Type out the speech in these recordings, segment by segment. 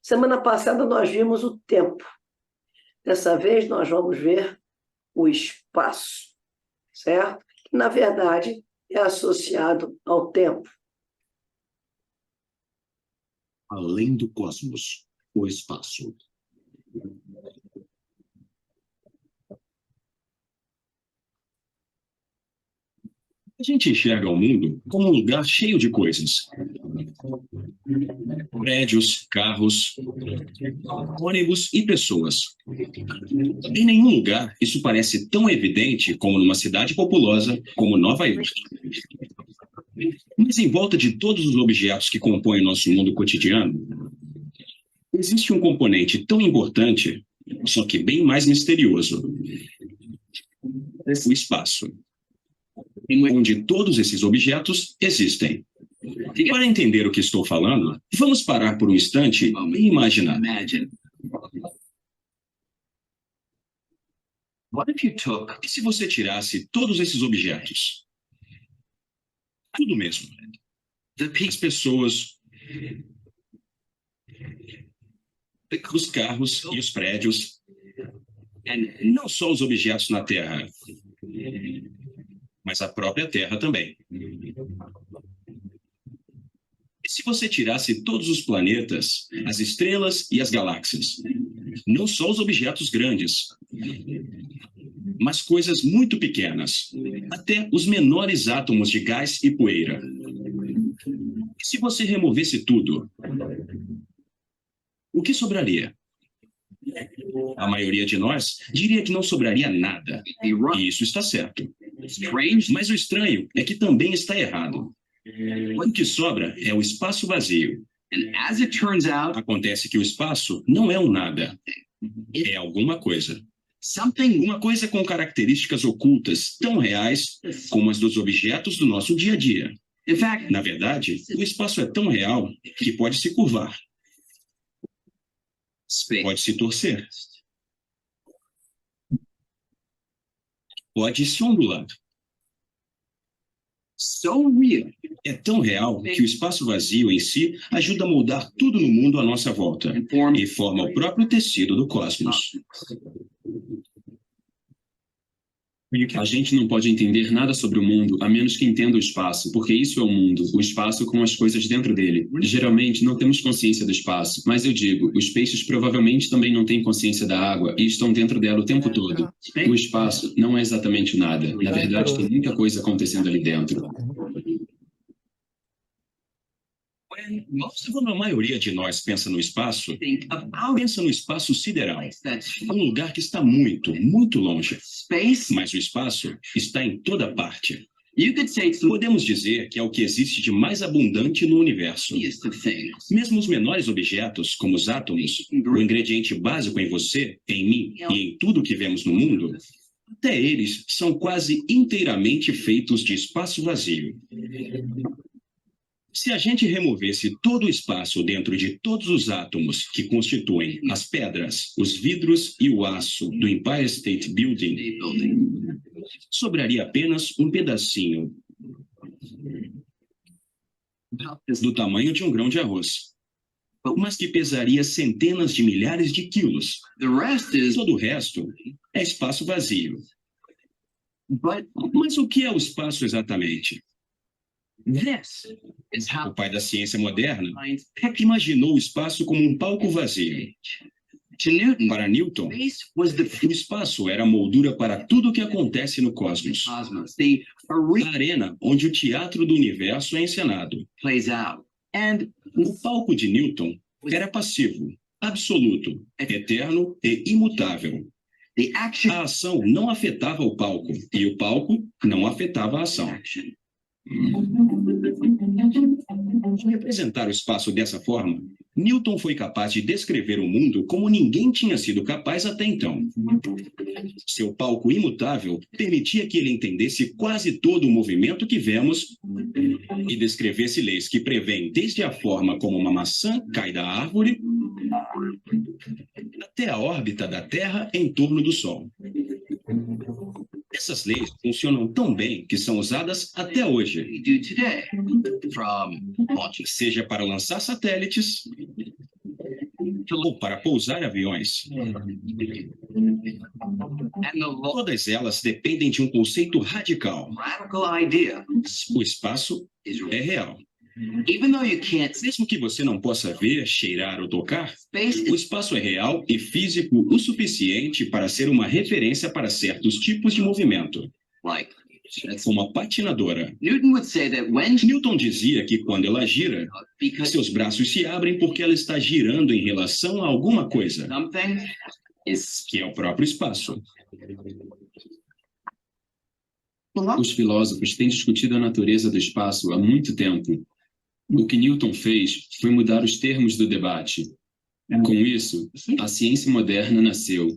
Semana passada nós vimos o tempo. Dessa vez nós vamos ver o espaço, certo? Que, na verdade, é associado ao tempo. Além do cosmos, o espaço. A gente enxerga o mundo como um lugar cheio de coisas. Prédios, carros, ônibus e pessoas. Em nenhum lugar isso parece tão evidente como numa cidade populosa como Nova York. Mas em volta de todos os objetos que compõem nosso mundo cotidiano, existe um componente tão importante, só que bem mais misterioso: o espaço, onde todos esses objetos existem. Para entender o que estou falando, vamos parar por um instante e imaginar. E se você tirasse todos esses objetos? Tudo mesmo. As pessoas, os carros e os prédios, não só os objetos na Terra, mas a própria Terra também. E se você tirasse todos os planetas, as estrelas e as galáxias? Não só os objetos grandes, mas coisas muito pequenas, até os menores átomos de gás e poeira. E se você removesse tudo, o que sobraria? A maioria de nós diria que não sobraria nada, e isso está certo. Mas o estranho é que também está errado. O que sobra é o espaço vazio. Acontece que o espaço não é um nada, é alguma coisa. Uma coisa com características ocultas tão reais como as dos objetos do nosso dia a dia. Na verdade, o espaço é tão real que pode se curvar, pode se torcer, pode se ondular. É tão real que o espaço vazio em si ajuda a moldar tudo no mundo à nossa volta e forma o próprio tecido do cosmos. A gente não pode entender nada sobre o mundo a menos que entenda o espaço, porque isso é o mundo, o espaço com as coisas dentro dele. Geralmente não temos consciência do espaço, mas eu digo, os peixes provavelmente também não têm consciência da água e estão dentro dela o tempo todo. O espaço não é exatamente nada. Na verdade, tem muita coisa acontecendo ali dentro. Quando a maioria de nós pensa no espaço sideral, um lugar que está muito, muito longe. Mas o espaço está em toda parte. Podemos dizer que é o que existe de mais abundante no universo. Mesmo os menores objetos, como os átomos, o ingrediente básico em você, em mim e em tudo que vemos no mundo, até eles são quase inteiramente feitos de espaço vazio. Se a gente removesse todo o espaço dentro de todos os átomos que constituem as pedras, os vidros e o aço do Empire State Building, sobraria apenas um pedacinho do tamanho de um grão de arroz, mas que pesaria centenas de milhares de quilos. Todo o resto é espaço vazio. Mas o que é o espaço exatamente? O pai da ciência moderna imaginou o espaço como um palco vazio. Para Newton, o espaço era a moldura para tudo o que acontece no cosmos. A arena onde o teatro do universo é encenado. O palco de Newton era passivo, absoluto, eterno e imutável. A ação não afetava o palco, e o palco não afetava a ação. Ao representar o espaço dessa forma, Newton foi capaz de descrever o mundo como ninguém tinha sido capaz até então. Seu palco imutável permitia que ele entendesse quase todo o movimento que vemos e descrevesse leis que prevêem desde a forma como uma maçã cai da árvore até a órbita da Terra em torno do Sol. Essas leis funcionam tão bem que são usadas até hoje, seja para lançar satélites, ou para pousar aviões. Todas elas dependem de um conceito radical. O espaço é real. Mesmo que você não possa ver, cheirar ou tocar, o espaço é real e físico o suficiente para ser uma referência para certos tipos de movimento. Como a patinadora. Newton dizia que quando ela gira, seus braços se abrem porque ela está girando em relação a alguma coisa, que é o próprio espaço. Os filósofos têm discutido a natureza do espaço há muito tempo. O que Newton fez foi mudar os termos do debate. Com isso, a ciência moderna nasceu.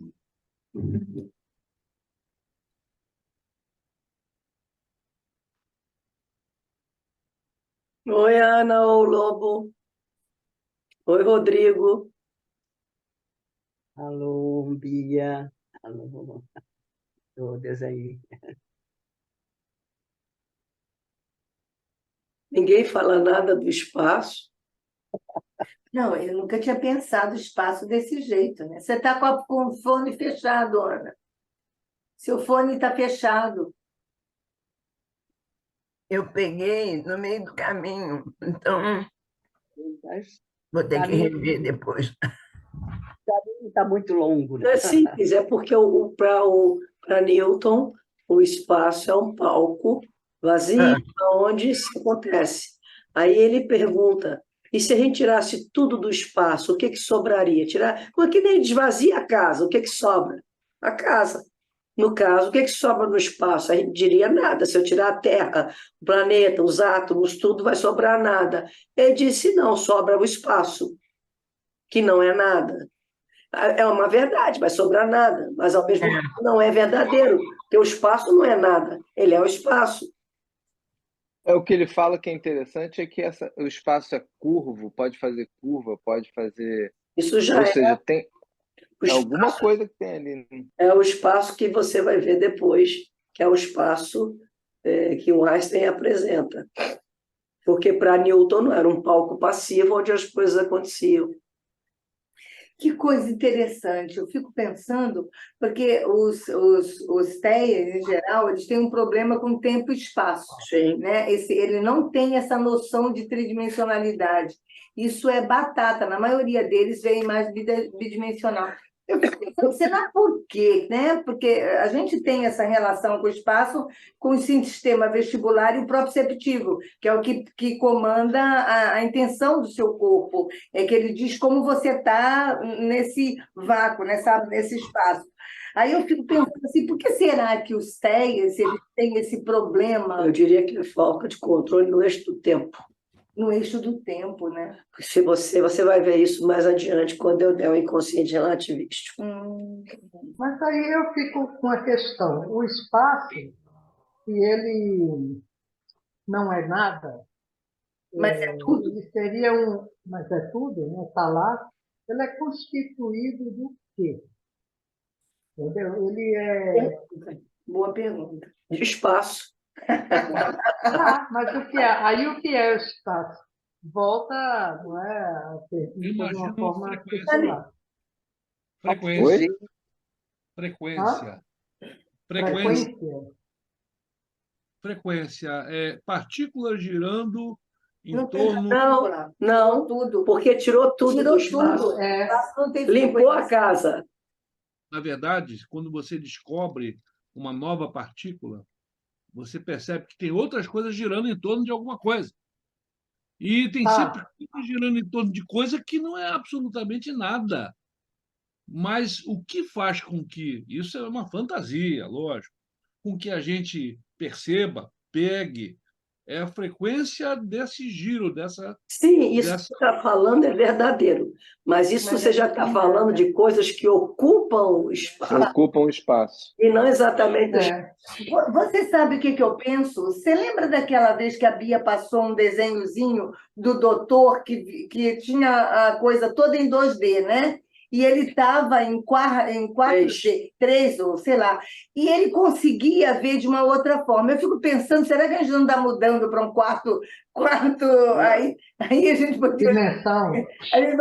Oi, Ana, o Lobo. Oi, Rodrigo. Alô, Bia. Alô, todas aí. Ninguém fala nada do espaço. Não, eu nunca tinha pensado o espaço desse jeito, né? Você está com o fone fechado, Ana. Seu fone está fechado. Eu peguei no meio do caminho, então Mas vou ter que caminho rever depois. está muito longo, Não né? é simples, é porque para Newton o espaço é um palco vazio, onde isso acontece. Aí ele pergunta, e se a gente tirasse tudo do espaço, o que que sobraria? Como é que nem desvazia a casa, o que que sobra? A casa. No caso, o que que sobra no espaço? A gente diria nada. Se eu tirar a Terra, o planeta, os átomos, tudo, vai sobrar nada. Ele disse, não, sobra o espaço, que não é nada. É uma verdade, vai sobrar nada, mas ao mesmo tempo não é verdadeiro, porque o espaço não é nada, ele é o espaço. O que ele fala que é interessante é que o espaço é curvo, pode fazer curva, pode fazer. Isso já Ou seja, tem o alguma espaço, coisa que tem ali, né? é o espaço que você vai ver depois, que é o espaço que o Einstein apresenta. Porque para Newton não era um palco passivo onde as coisas aconteciam. Que coisa interessante. Eu fico pensando, porque os TEAs, em geral, eles têm um problema com tempo e espaço. Sim. Né? Ele não tem essa noção de tridimensionalidade. Isso é batata. Na maioria deles vem mais bidimensional. Eu fico pensando, será por quê? Né? Porque a gente tem essa relação com o espaço, com o sistema vestibular e o proprioceptivo, que é o que comanda a intenção do seu corpo. É que ele diz como você está nesse vácuo, nesse espaço. Aí eu fico pensando assim, por que será que os TEAs eles têm esse problema Eu diria que é falta de controle no eixo do tempo. no eixo do tempo, né? Se você vai ver isso mais adiante, quando eu der o inconsciente relativístico. Mas aí eu fico com a questão, o espaço, se ele não é nada, Mas é tudo. ele seria mas é tudo, né? Está lá, ele é constituído do quê? Entendeu? Ele é... Boa pergunta. De espaço. mas o que é? Aí o que é o espaço? Volta, não é, a pergunta de uma Imagina forma uma articulada. frequência. Oi? Frequência. Frequência é partículas girando em Não tem torno. Não, tudo. porque tirou tudo do espaço. Tudo. Não tem Limpou a frequência. casa. Na verdade, quando você descobre uma nova partícula, você percebe que tem outras coisas girando em torno de alguma coisa. E tem sempre coisas girando em torno de coisa que não é absolutamente nada. Mas o que faz com que, isso é uma fantasia, lógico, com que a gente perceba, pegue, é a frequência desse giro, dessa. Sim, isso que você está falando é verdadeiro. Mas isso você já está falando de coisas que ocupam o espaço. Ocupam o espaço. E não exatamente o espaço. Você sabe o que eu penso? Você lembra daquela vez que a Bia passou um desenhozinho do doutor que tinha a coisa toda em 2D, né? e ele estava em 4D, 3 ou sei lá, e ele conseguia ver de uma outra forma. Eu fico pensando, será que a gente não está mudando para um quarto aí a gente poderia... Dimensão. Aí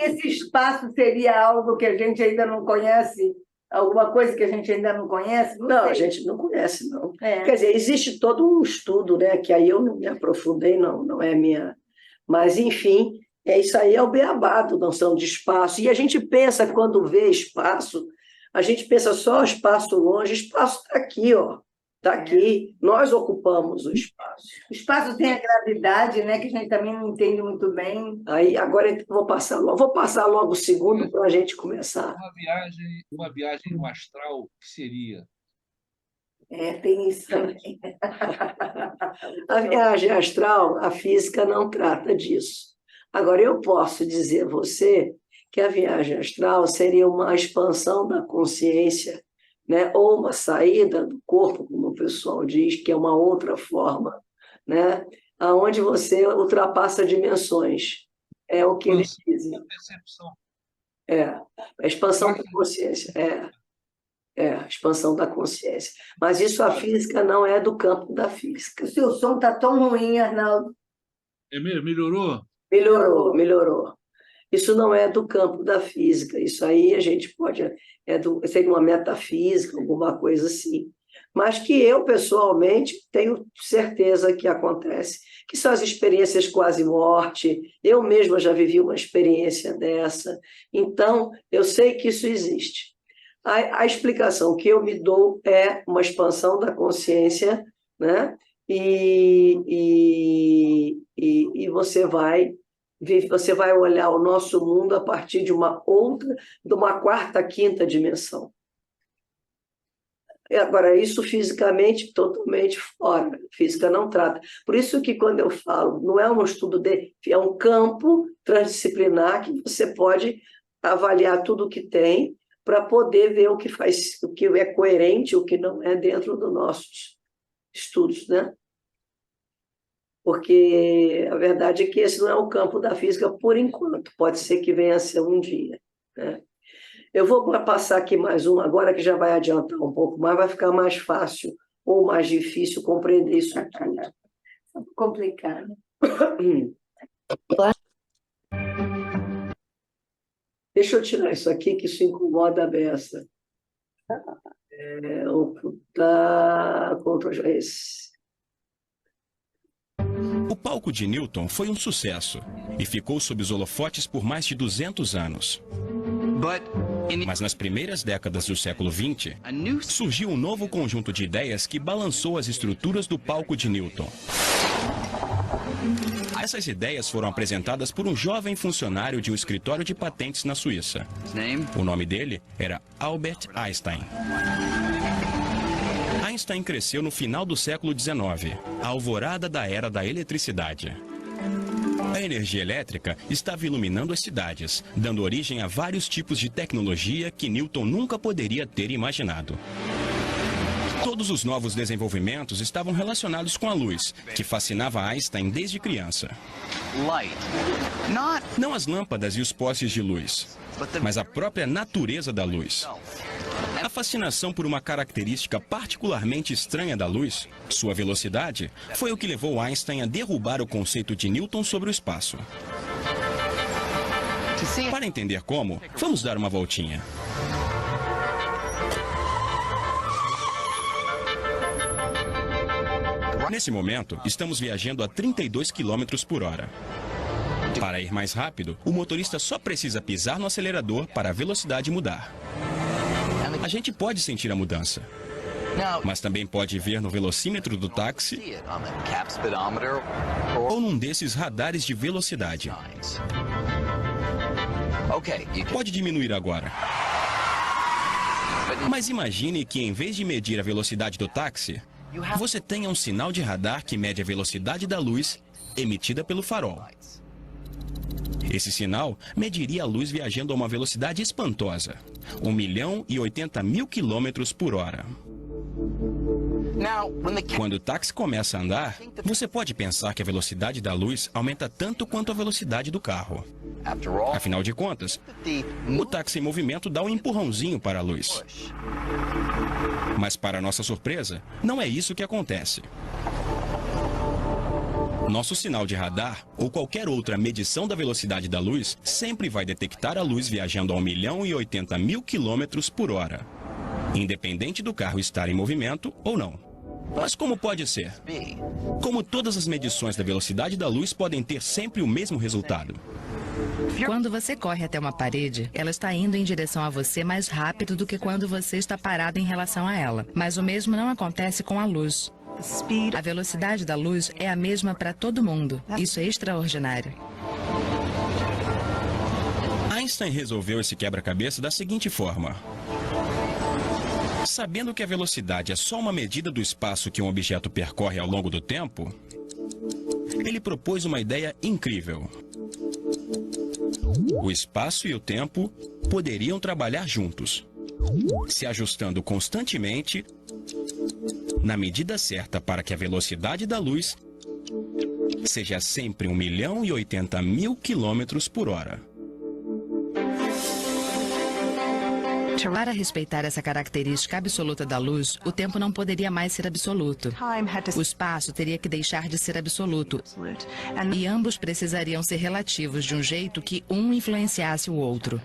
esse espaço seria algo que a gente ainda não conhece? Alguma coisa que a gente ainda não conhece? Não, a gente não conhece, não. É. Quer dizer, existe todo um estudo, né, que aí eu não me aprofundei, não é minha... Mas, enfim, isso aí é o beabá da noção de espaço. E a gente pensa, quando vê espaço, a gente pensa só espaço longe, espaço está aqui, ó. Está aqui, nós ocupamos o espaço. O espaço tem a gravidade, né, que a gente também não entende muito bem. Aí, agora eu vou passar logo o segundo para a gente começar. Uma viagem no astral, que seria? Tem isso também. A viagem astral, a física não trata disso. Agora, eu posso dizer a você que a viagem astral seria uma expansão da consciência, né? Ou uma saída do corpo, como o pessoal diz, que é uma outra forma, né? Onde você ultrapassa dimensões. É o que eles dizem. A percepção. A expansão da consciência. A expansão da consciência. Mas isso a física não é do campo da física. O seu som está tão ruim, Arnaldo. Melhorou? Melhorou. Isso não é do campo da física. Isso aí a gente pode... seria uma metafísica, alguma coisa assim. Mas que eu, pessoalmente, tenho certeza que acontece, que são as experiências quase-morte. Eu mesma já vivi uma experiência dessa. Então, eu sei que isso existe. A explicação que eu me dou é uma expansão da consciência, né? E você vai olhar o nosso mundo a partir de uma quarta, quinta dimensão. Agora, isso fisicamente, totalmente fora. Física não trata. Por isso que, quando eu falo, não é um estudo é um campo transdisciplinar que você pode avaliar tudo o que tem para poder ver o que é coerente, o que não é dentro dos nossos estudos, né? Porque a verdade é que esse não é o campo da física por enquanto, pode ser que venha a ser um dia, né? Eu vou passar aqui mais um agora, que já vai adiantar um pouco mais, vai ficar mais fácil ou mais difícil compreender isso tudo. Complicado. Deixa eu tirar isso aqui, que isso incomoda a beça. Ocultar contra esse. O palco de Newton foi um sucesso e ficou sob os holofotes por mais de 200 anos. Mas nas primeiras décadas do século XX, surgiu um novo conjunto de ideias que balançou as estruturas do palco de Newton. Essas ideias foram apresentadas por um jovem funcionário de um escritório de patentes na Suíça. O nome dele era Albert Einstein. Einstein cresceu no final do século XIX, a alvorada da era da eletricidade. A energia elétrica estava iluminando as cidades, dando origem a vários tipos de tecnologia que Newton nunca poderia ter imaginado. Todos os novos desenvolvimentos estavam relacionados com a luz, que fascinava Einstein desde criança. Não as lâmpadas e os postes de luz, mas a própria natureza da luz. A fascinação por uma característica particularmente estranha da luz, sua velocidade, foi o que levou Einstein a derrubar o conceito de Newton sobre o espaço. Para entender como, vamos dar uma voltinha. Nesse momento, estamos viajando a 32 km por hora. Para ir mais rápido, o motorista só precisa pisar no acelerador para a velocidade mudar. A gente pode sentir a mudança, mas também pode ver no velocímetro do táxi ou num desses radares de velocidade. Pode diminuir agora. Mas imagine que, em vez de medir a velocidade do táxi, você tenha um sinal de radar que mede a velocidade da luz emitida pelo farol. Esse sinal mediria a luz viajando a uma velocidade espantosa, 1.080.000 km por hora. Quando o táxi começa a andar, você pode pensar que a velocidade da luz aumenta tanto quanto a velocidade do carro. Afinal de contas, o táxi em movimento dá um empurrãozinho para a luz. Mas, para nossa surpresa, não é isso que acontece. Nosso sinal de radar ou qualquer outra medição da velocidade da luz sempre vai detectar a luz viajando a 1.080.000 km por hora, independente do carro estar em movimento ou não. Mas como pode ser? Como todas as medições da velocidade da luz podem ter sempre o mesmo resultado? Quando você corre até uma parede, ela está indo em direção a você mais rápido do que quando você está parado em relação a ela. Mas o mesmo não acontece com a luz. A velocidade da luz é a mesma para todo mundo. Isso é extraordinário. Einstein resolveu esse quebra-cabeça da seguinte forma. Sabendo que a velocidade é só uma medida do espaço que um objeto percorre ao longo do tempo, ele propôs uma ideia incrível. O espaço e o tempo poderiam trabalhar juntos, se ajustando constantemente na medida certa para que a velocidade da luz seja sempre 1.080.000 km por hora. Para respeitar essa característica absoluta da luz, o tempo não poderia mais ser absoluto. O espaço teria que deixar de ser absoluto. E ambos precisariam ser relativos de um jeito que um influenciasse o outro.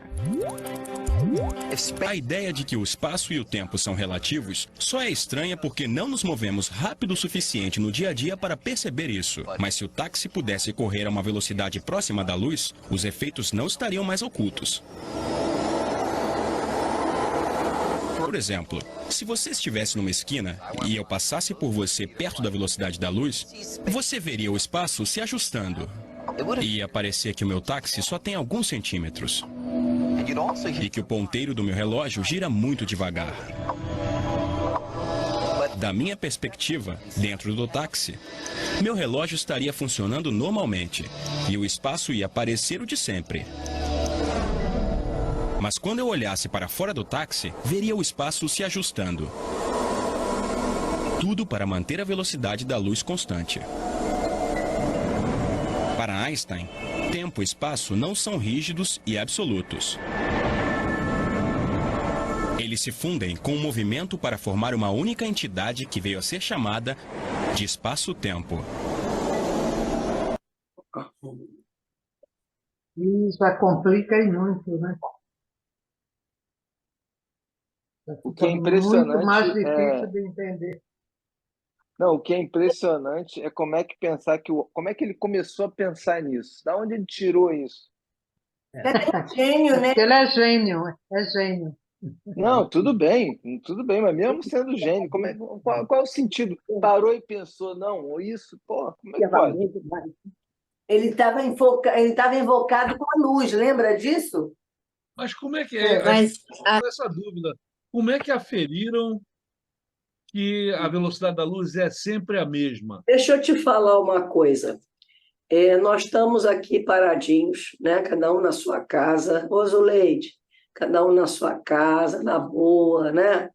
A ideia de que o espaço e o tempo são relativos só é estranha porque não nos movemos rápido o suficiente no dia a dia para perceber isso. Mas se o táxi pudesse correr a uma velocidade próxima da luz, os efeitos não estariam mais ocultos. Por exemplo, se você estivesse numa esquina e eu passasse por você perto da velocidade da luz, você veria o espaço se ajustando. E ia parecer que o meu táxi só tem alguns centímetros. E que o ponteiro do meu relógio gira muito devagar. Da minha perspectiva, dentro do táxi, meu relógio estaria funcionando normalmente e o espaço ia parecer o de sempre. Mas quando eu olhasse para fora do táxi, veria o espaço se ajustando. Tudo para manter a velocidade da luz constante. Para Einstein, tempo e espaço não são rígidos e absolutos. Eles se fundem com o movimento para formar uma única entidade que veio a ser chamada de espaço-tempo. Isso complica e muito, né? O que é impressionante muito mais difícil de entender. Não, o que é impressionante é como é que como é que ele começou a pensar nisso? Da onde ele tirou isso? É gênio, né? Ele é gênio, é gênio. Não, tudo bem, mas mesmo sendo gênio, qual é o sentido? Parou e pensou, não, isso, pô, como é que pode? Ele estava invocado com a luz, lembra disso? Mas como é que é? Essa dúvida. Como é que aferiram que a velocidade da luz é sempre a mesma? Deixa eu te falar uma coisa. Nós estamos aqui paradinhos, né? Cada um na sua casa. Ô, Zuleide, cada um na sua casa, na boa, né?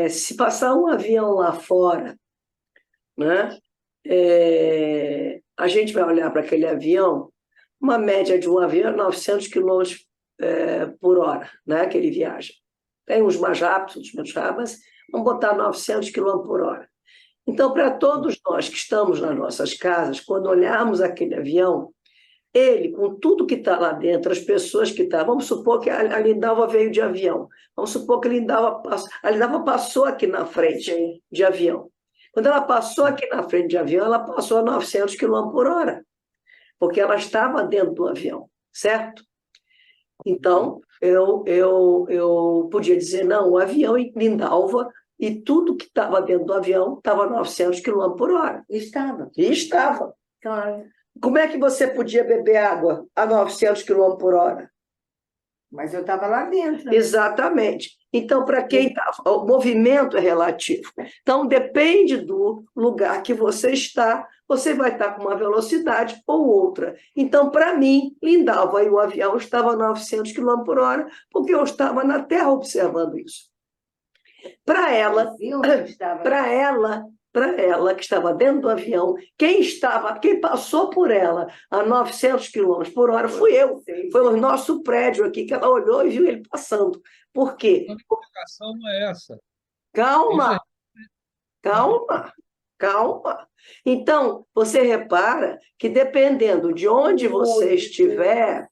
Se passar um avião lá fora, né? A gente vai olhar para aquele avião, uma média de um avião é 900 km por hora, né? Que ele viaja. Tem uns mais rápidos, outros menos rápidos, mas vamos botar 900 km por hora. Então, para todos nós que estamos nas nossas casas, quando olharmos aquele avião, ele, com tudo que está lá dentro, as pessoas que estão... Vamos supor que a Lindalva veio de avião. Vamos supor que a Lindalva passou aqui na frente de avião. Quando ela passou aqui na frente de avião, ela passou a 900 km por hora, porque ela estava dentro do avião, certo? Então, eu podia dizer, não, o avião em Lindalva e tudo que estava dentro do avião estava a 900 km por hora. Estava. E estava. Claro. Como é que você podia beber água a 900 km por hora? Mas eu estava lá dentro. Exatamente. Então, para quem estava, o movimento é relativo. Então, depende do lugar que você está, você vai estar com uma velocidade ou outra. Então, para mim, Lindalva e o avião estavam a 900 km por hora, porque eu estava na Terra observando isso. Para ela, Viu onde estava? para ela que estava dentro do avião, quem passou por ela a 900 km/h fui eu. Foi o nosso prédio aqui que ela olhou e viu ele passando. Por quê? A explicação não é essa. Isso Calma, é calma, calma. Então, você repara que dependendo de onde você estiver,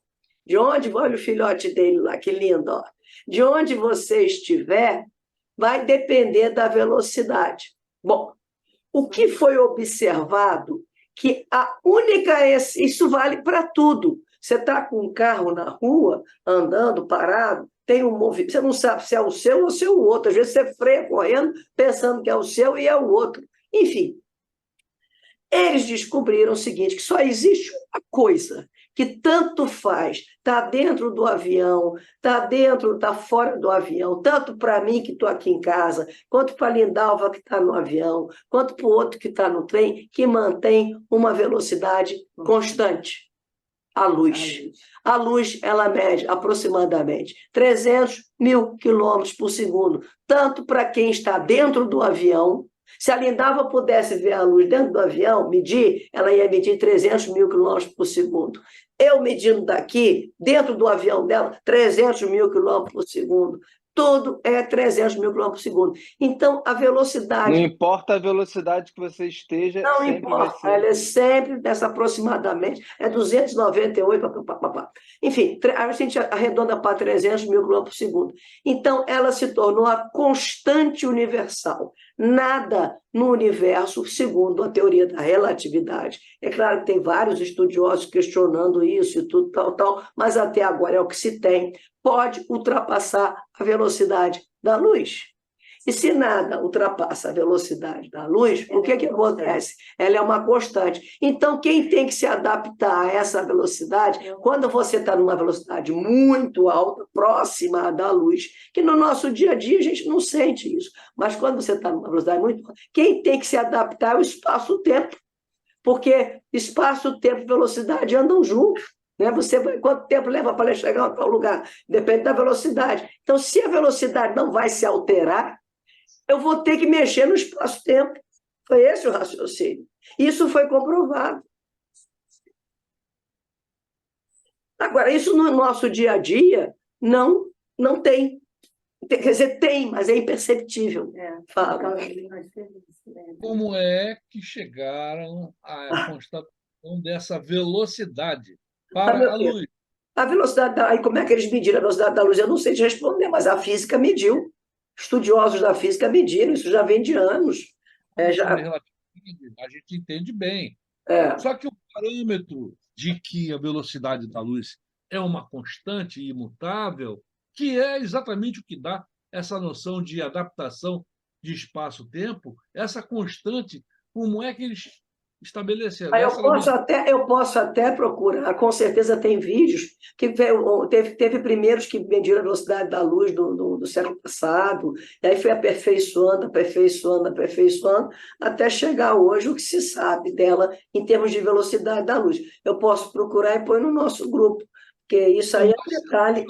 olha o filhote dele lá, que lindo, ó. De onde você estiver, vai depender da velocidade. Bom, o que foi observado que isso vale para tudo. Você está com um carro na rua, andando, parado, tem um movimento, você não sabe se é o seu ou se é o outro. Às vezes você freia correndo, pensando que é o seu e é o outro. Enfim, eles descobriram o seguinte, que só existe uma coisa que tanto faz, está dentro do avião, está fora do avião, tanto para mim que estou aqui em casa, quanto para a Lindalva que está no avião, quanto para o outro que está no trem, que mantém uma velocidade constante. A luz. A luz, ela mede aproximadamente 300 mil quilômetros por segundo, tanto para quem está dentro do avião. Se a Lindalva pudesse ver a luz dentro do avião, medir, ela ia medir 300 mil quilômetros por segundo. Eu medindo daqui, dentro do avião dela, 300 mil quilômetros por segundo. Tudo é 300 mil quilômetros por segundo. Então, a velocidade... Não importa a velocidade que você esteja, Não sempre importa, vai ser. ela é sempre dessa aproximadamente, é 298, enfim, a gente arredonda para 300 mil quilômetros por segundo. Então, ela se tornou a constante universal. Nada no universo, segundo a teoria da relatividade. É claro que tem vários estudiosos questionando isso e tudo, tal, mas até agora é o que se tem, pode ultrapassar a velocidade da luz. E se nada ultrapassa a velocidade da luz, o que acontece? Ela é uma constante. Então, quem tem que se adaptar a essa velocidade, quando você está numa velocidade muito alta, próxima da luz, que no nosso dia a dia a gente não sente isso, mas quando você está numa velocidade muito alta, quem tem que se adaptar é o espaço-tempo, porque espaço-tempo e velocidade andam juntos. Quanto tempo leva para chegar a tal lugar? Depende da velocidade. Então, se a velocidade não vai se alterar, eu vou ter que mexer no espaço-tempo. Foi esse o raciocínio. Isso foi comprovado. Agora, isso no nosso dia a dia não tem. Quer dizer, tem, mas é imperceptível. Fala. Como é que chegaram à constatação dessa velocidade para a luz? A velocidade aí como é que eles mediram a velocidade da luz? Eu não sei te responder, mas a física mediu. Estudiosos da física mediram, isso já vem de anos. A gente entende bem. Só que o parâmetro de que a velocidade da luz é uma constante imutável, que é exatamente o que dá essa noção de adaptação de espaço-tempo, essa constante, como é que eles estabeleceram? Eu posso até procurar, com certeza tem vídeos, que teve primeiros que mediram a velocidade da luz do século passado, e aí foi aperfeiçoando, até chegar hoje o que se sabe dela em termos de velocidade da luz. Eu posso procurar e pôr no nosso grupo, porque isso aí é um detalhe.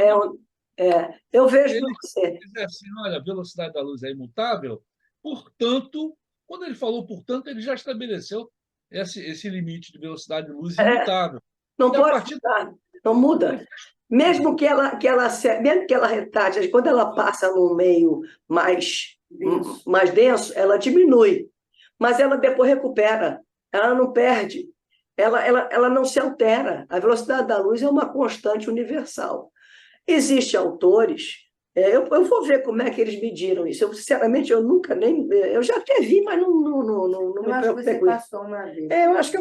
Eu vejo para você. Dizer assim, olha, a velocidade da luz é imutável, portanto, quando ele falou portanto, ele já estabeleceu esse limite de velocidade de luz imutável. Não pode mudar, não muda. Mesmo que ela retarde, quando ela passa num meio mais denso, ela diminui. Mas ela depois recupera, ela não perde, ela não se altera. A velocidade da luz é uma constante universal. Existem autores... Eu vou ver como é que eles mediram isso. Sinceramente, eu nunca nem... Eu já até vi, mas não me preocupei com isso. Eu acho que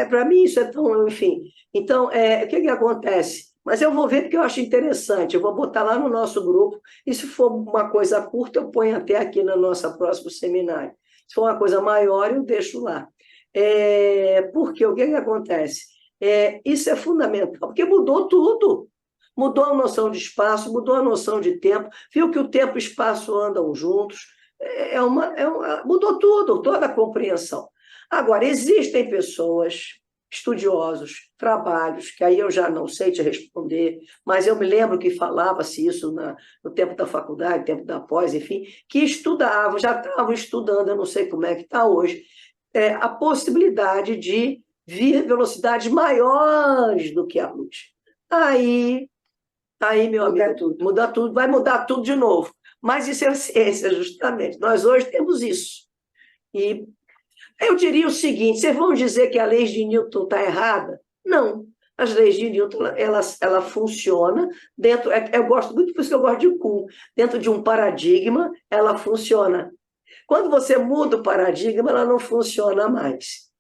para mim isso é tão... Enfim. Então, o que acontece? Mas eu vou ver porque eu acho interessante. Eu vou botar lá no nosso grupo. E se for uma coisa curta, eu ponho até aqui no nosso próximo seminário. Se for uma coisa maior, eu deixo lá. Porque o que acontece? Isso é fundamental, porque mudou tudo. Mudou a noção de espaço, mudou a noção de tempo, viu que o tempo e o espaço andam juntos, mudou tudo, toda a compreensão. Agora, existem pessoas estudiosos, trabalhos, que aí eu já não sei te responder, mas eu me lembro que falava-se isso no tempo da faculdade, no tempo da pós, enfim, que estudavam, já estavam estudando, eu não sei como é que está hoje, a possibilidade de vir velocidades maiores do que a luz. Aí, meu amigo, muda tudo, vai mudar tudo de novo. Mas isso é ciência, justamente. Nós hoje temos isso. E eu diria o seguinte: vocês vão dizer que a lei de Newton está errada? Não. As leis de Newton, ela funciona dentro... Eu gosto muito, por isso que eu gosto de Kuhn. Dentro de um paradigma, ela funciona. Quando você muda o paradigma, ela não funciona mais,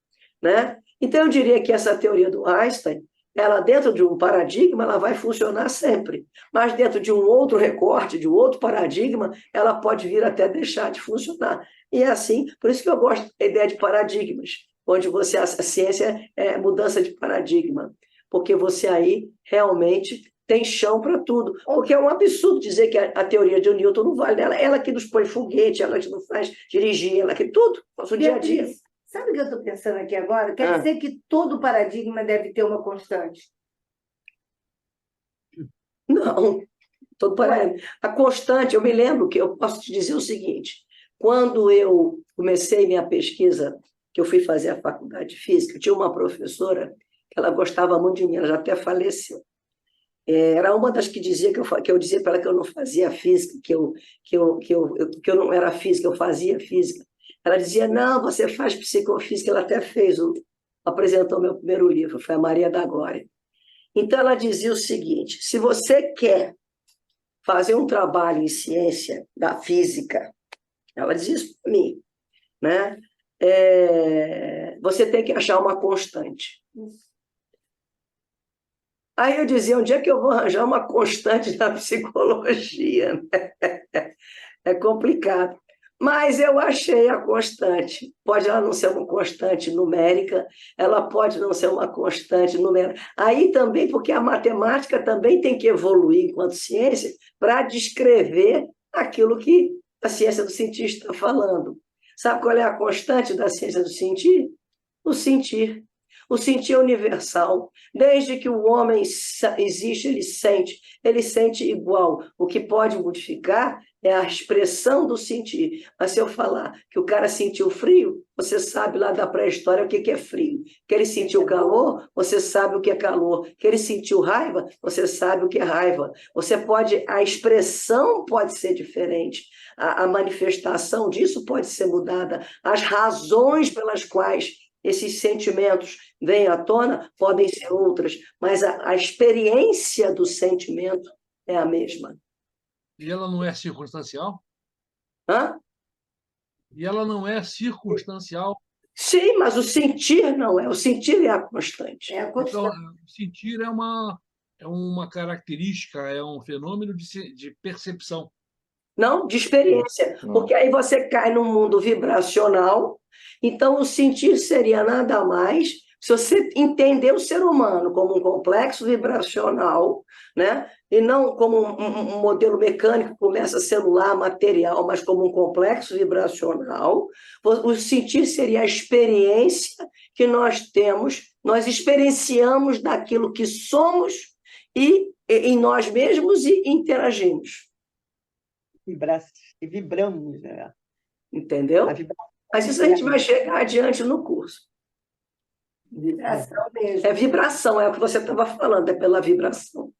né? Então, eu diria que essa teoria do Einstein, ela dentro de um paradigma, ela vai funcionar sempre. Mas dentro de um outro recorte, de um outro paradigma, ela pode vir até deixar de funcionar. E é assim, por isso que eu gosto da ideia de paradigmas, onde a ciência é mudança de paradigma, porque você aí realmente tem chão para tudo. Porque é um absurdo dizer que a teoria de Newton não vale. Ela que nos põe foguete, ela que nos faz dirigir, ela que tudo, nosso dia a dia. Sabe o que eu estou pensando aqui agora? Quer dizer que todo paradigma deve ter uma constante? Não, todo paradigma. A constante, eu me lembro que eu posso te dizer o seguinte: quando eu comecei minha pesquisa, que eu fui fazer a faculdade de física, eu tinha uma professora que ela gostava muito de mim, ela já até faleceu. Era uma das que dizia que eu dizia para ela que eu não fazia física, que eu não era física, eu fazia física. Ela dizia: não, você faz psicofísica. Ela até apresentou meu primeiro livro, foi a Maria da Glória. Então, ela dizia o seguinte: se você quer fazer um trabalho em ciência da física, ela dizia isso para mim, né? Você tem que achar uma constante. Aí eu dizia: onde é que eu vou arranjar uma constante na psicologia? É complicado. Mas eu achei a constante. Pode ela não ser uma constante numérica, ela pode não ser uma constante numérica. Aí também, porque a matemática também tem que evoluir enquanto ciência para descrever aquilo que a ciência do sentir está falando. Sabe qual é a constante da ciência do sentir? O sentir. O sentir é universal. Desde que o homem existe, ele sente igual. O que pode modificar é a expressão do sentir. Mas se eu falar que o cara sentiu frio, você sabe lá da pré-história o que é frio. Que ele sentiu calor, você sabe o que é calor. Que ele sentiu raiva, você sabe o que é raiva. A expressão pode ser diferente. A manifestação disso pode ser mudada. As razões pelas quais esses sentimentos vêm à tona podem ser outras, mas a experiência do sentimento é a mesma. E ela não é circunstancial? Hã? E ela não é circunstancial? Sim, mas o sentir não é. O sentir é a constante. É a constante. Então, sentir é uma característica, é um fenômeno de percepção. Não, de experiência. Porque aí você cai num mundo vibracional. Então, o sentir seria nada mais se você entender o ser humano como um complexo vibracional, né? E não como um modelo mecânico, como essa celular material, mas como um complexo vibracional. O sentir seria a experiência que nós temos, nós experienciamos daquilo que somos e em nós mesmos e interagimos. E vibramos, né? Entendeu? Mas isso a gente vai chegar adiante no curso. Vibração mesmo. É vibração, é o que você estava falando, é pela vibração.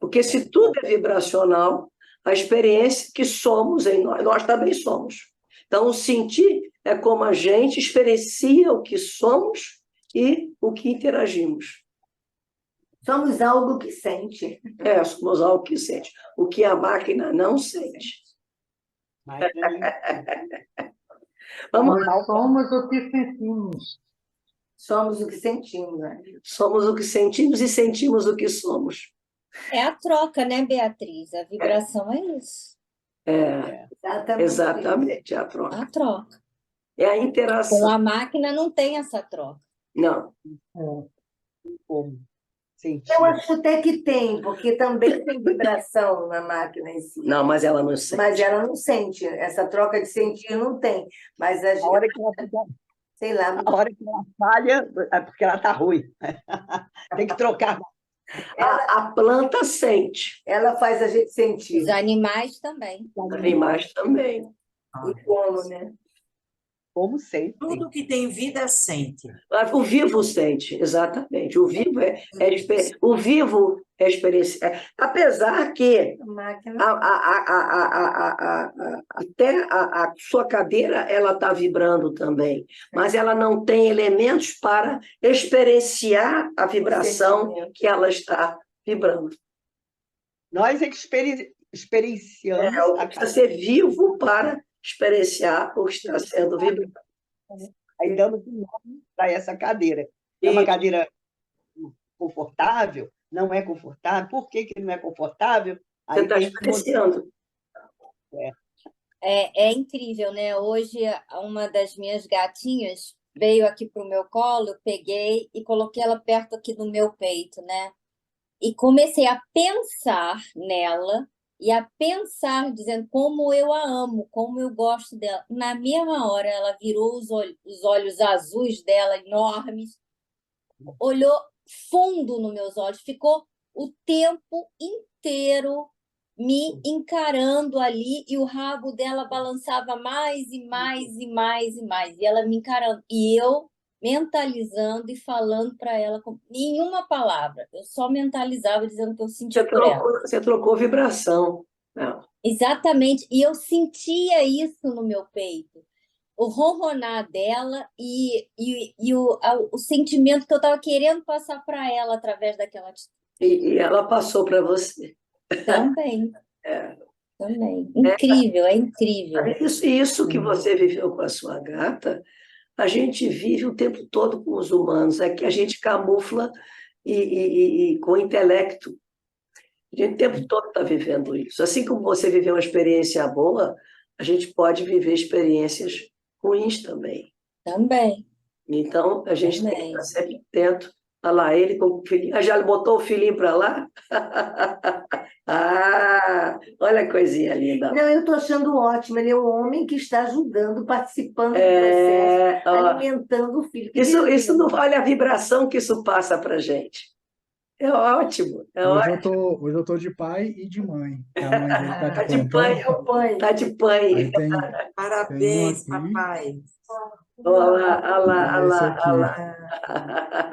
Porque se tudo é vibracional, a experiência que somos em nós também somos. Então, o sentir é como a gente experiencia o que somos e o que interagimos. Somos algo que sente. Somos algo que sente. O que a máquina não sente. Nós somos o que sentimos. Somos o que sentimos, né? Somos o que sentimos e sentimos o que somos. É a troca, né, Beatriz? A vibração é isso. Exatamente, é a troca. A troca. É a interação. Com a máquina não tem essa troca. Não. Como? Eu acho até que tem, porque também tem vibração na máquina em si. Não, mas ela não sente. Mas ela não sente. Essa troca de sentir não tem. Mas a hora que ela fica... sei lá. A hora que ela falha, é porque ela está ruim. Tem que trocar. A planta sente, Ela faz a gente sentir. Os animais também. os animais também. E como, né? Como sempre. Tudo que tem vida sente. O vivo sente, exatamente. O vivo o vivo é experiência. Apesar que até a sua cadeira ela está vibrando também, mas ela não tem elementos para experienciar a vibração que ela está vibrando. Nós é que experienciamos. Precisa ser vivo para experienciar o que está sendo vibrado. Aí damos um nome para essa cadeira. É uma cadeira confortável? Não é confortável? Por que não é confortável? Você está experienciando. É incrível, né? Hoje, uma das minhas gatinhas veio aqui para o meu colo, eu peguei e coloquei ela perto aqui do meu peito, né? E comecei a pensar nela e a pensar, dizendo como eu a amo, como eu gosto dela. Na mesma hora, ela virou os olhos azuis dela, enormes, olhou fundo nos meus olhos, ficou o tempo inteiro me encarando ali, e o rabo dela balançava mais e mais e mais e mais, e ela me encarando, e eu mentalizando e falando para ela com nenhuma palavra, eu só mentalizava dizendo que eu sentia por ela. Você trocou vibração. Não. Exatamente, e eu sentia isso no meu peito, o ronronar dela e o sentimento que eu estava querendo passar para ela através daquela atitude. E ela passou para você. Também. Também. Incrível, é incrível. Isso que você viveu com a sua gata, a gente vive o tempo todo com os humanos, é que a gente camufla e com o intelecto. A gente o tempo todo está vivendo isso. Assim como você viveu uma experiência boa, a gente pode viver experiências ruins também. Também. Então, a gente tem que estar sempre atento. Olha lá, ele com o filhinho. Ah, já botou o filhinho para lá? Olha a coisinha linda. Não, eu estou achando ótimo. Ele é um homem que está ajudando, participando do processo, alimentando o filho. Isso não vale a vibração que isso passa para a gente. É ótimo. Hoje eu tô de pai e de mãe. A mãe dele tá de pai. Está de pai. Parabéns, papai. Olha lá.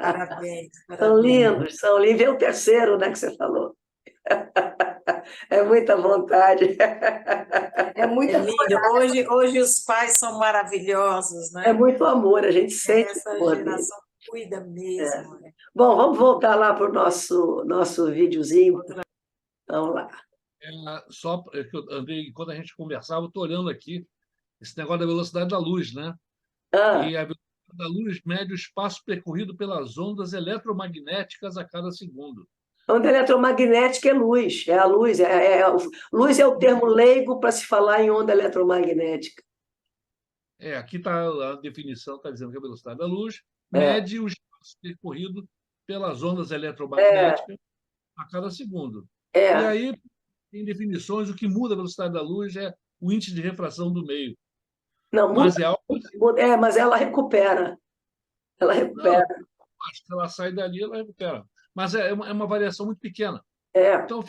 Parabéns. São lindos, são lindos. Vê o terceiro, né, que você falou. É muita vontade. É muita lindo. Hoje os pais são maravilhosos, né? É muito amor, a gente sente. Essa geração cuida mesmo. Né? Bom, vamos voltar lá para o nosso videozinho. Vamos lá. Só que eu andei, enquanto a gente conversava, eu estou olhando aqui esse negócio da velocidade da luz, né? E a velocidade da luz mede o espaço percorrido pelas ondas eletromagnéticas a cada segundo. Onda eletromagnética é luz, é a luz. Luz é o termo leigo para se falar em onda eletromagnética. Aqui está a definição, está dizendo que a velocidade da luz mede o espaço percorrido pelas ondas eletromagnéticas a cada segundo. E aí, em definições, o que muda a velocidade da luz é o índice de refração do meio. Não, mas mas ela recupera. Ela recupera. Não, acho que ela sai dali, ela recupera. Mas é uma variação muito pequena. Então,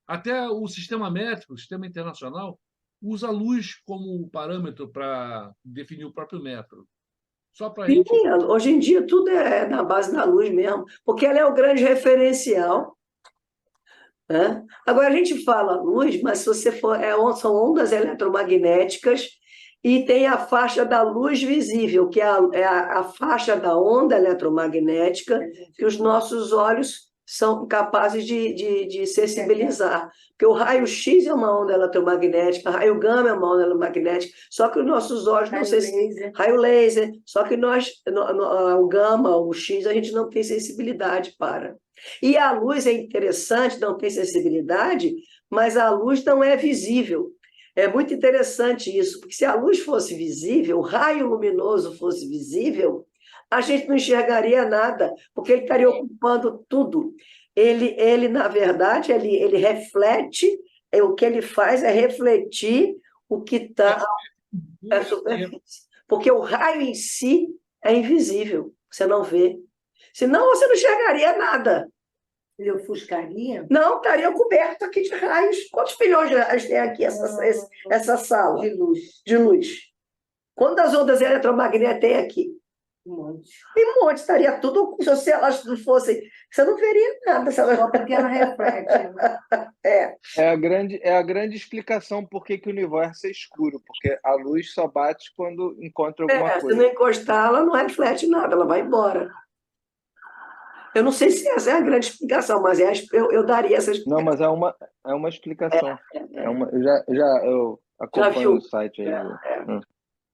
até o sistema métrico, o sistema internacional, usa a luz como parâmetro para definir o próprio metro. Só para gente... Hoje em dia tudo é na base da luz mesmo, porque ela é o grande referencial. Né? Agora, a gente fala luz, mas se você for, são ondas eletromagnéticas e tem a faixa da luz visível, que é a faixa da onda eletromagnética que os nossos olhos são capazes de sensibilizar. Porque o raio-x é uma onda eletromagnética, o raio gama é uma onda eletromagnética, só que os nossos olhos não sensibilizam. Raio laser, só que o gama, o x, a gente não tem sensibilidade para. E a luz é interessante, não tem sensibilidade, mas a luz não é visível. É muito interessante isso, porque se a luz fosse visível, o raio luminoso fosse visível, a gente não enxergaria nada, porque ele estaria ocupando tudo. Ele na verdade, ele reflete, o que ele faz é refletir o que está na superfície. porque o raio em si é invisível, você não vê. Senão você não enxergaria nada. Ele ofuscaria? Não, estaria coberto aqui de raios. Quantos bilhões de raios tem aqui essa sala? De luz. De luz. Quantas ondas eletromagnéticas tem aqui? Um monte. Tem um monte, estaria tudo. Se elas não fossem. Você não veria nada. Só porque ela reflete. É. É a grande explicação por que o universo é escuro, porque a luz só bate quando encontra alguma Se coisa. não encostar, ela não reflete nada, ela vai embora. Eu não sei se essa é a grande explicação, mas eu daria essa explicação. Não, mas é uma explicação. Eu acompanho o site aí.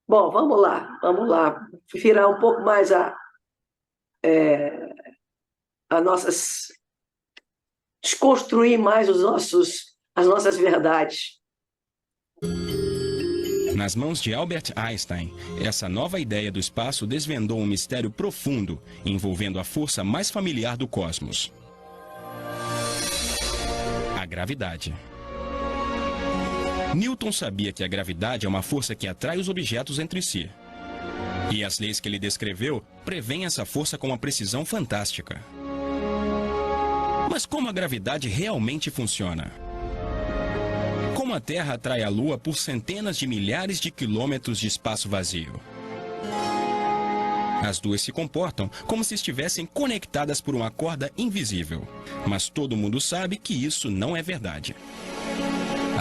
Bom, vamos lá. Virar um pouco mais a nossas... Desconstruir mais as nossas verdades. Nas mãos de Albert Einstein, essa nova ideia do espaço desvendou um mistério profundo envolvendo a força mais familiar do cosmos: a gravidade. Newton sabia que a gravidade é uma força que atrai os objetos entre si. E as leis que ele descreveu prevêem essa força com uma precisão fantástica. Mas como a gravidade realmente funciona? Como a Terra atrai a Lua por centenas de milhares de quilômetros de espaço vazio? As duas se comportam como se estivessem conectadas por uma corda invisível. Mas todo mundo sabe que isso não é verdade.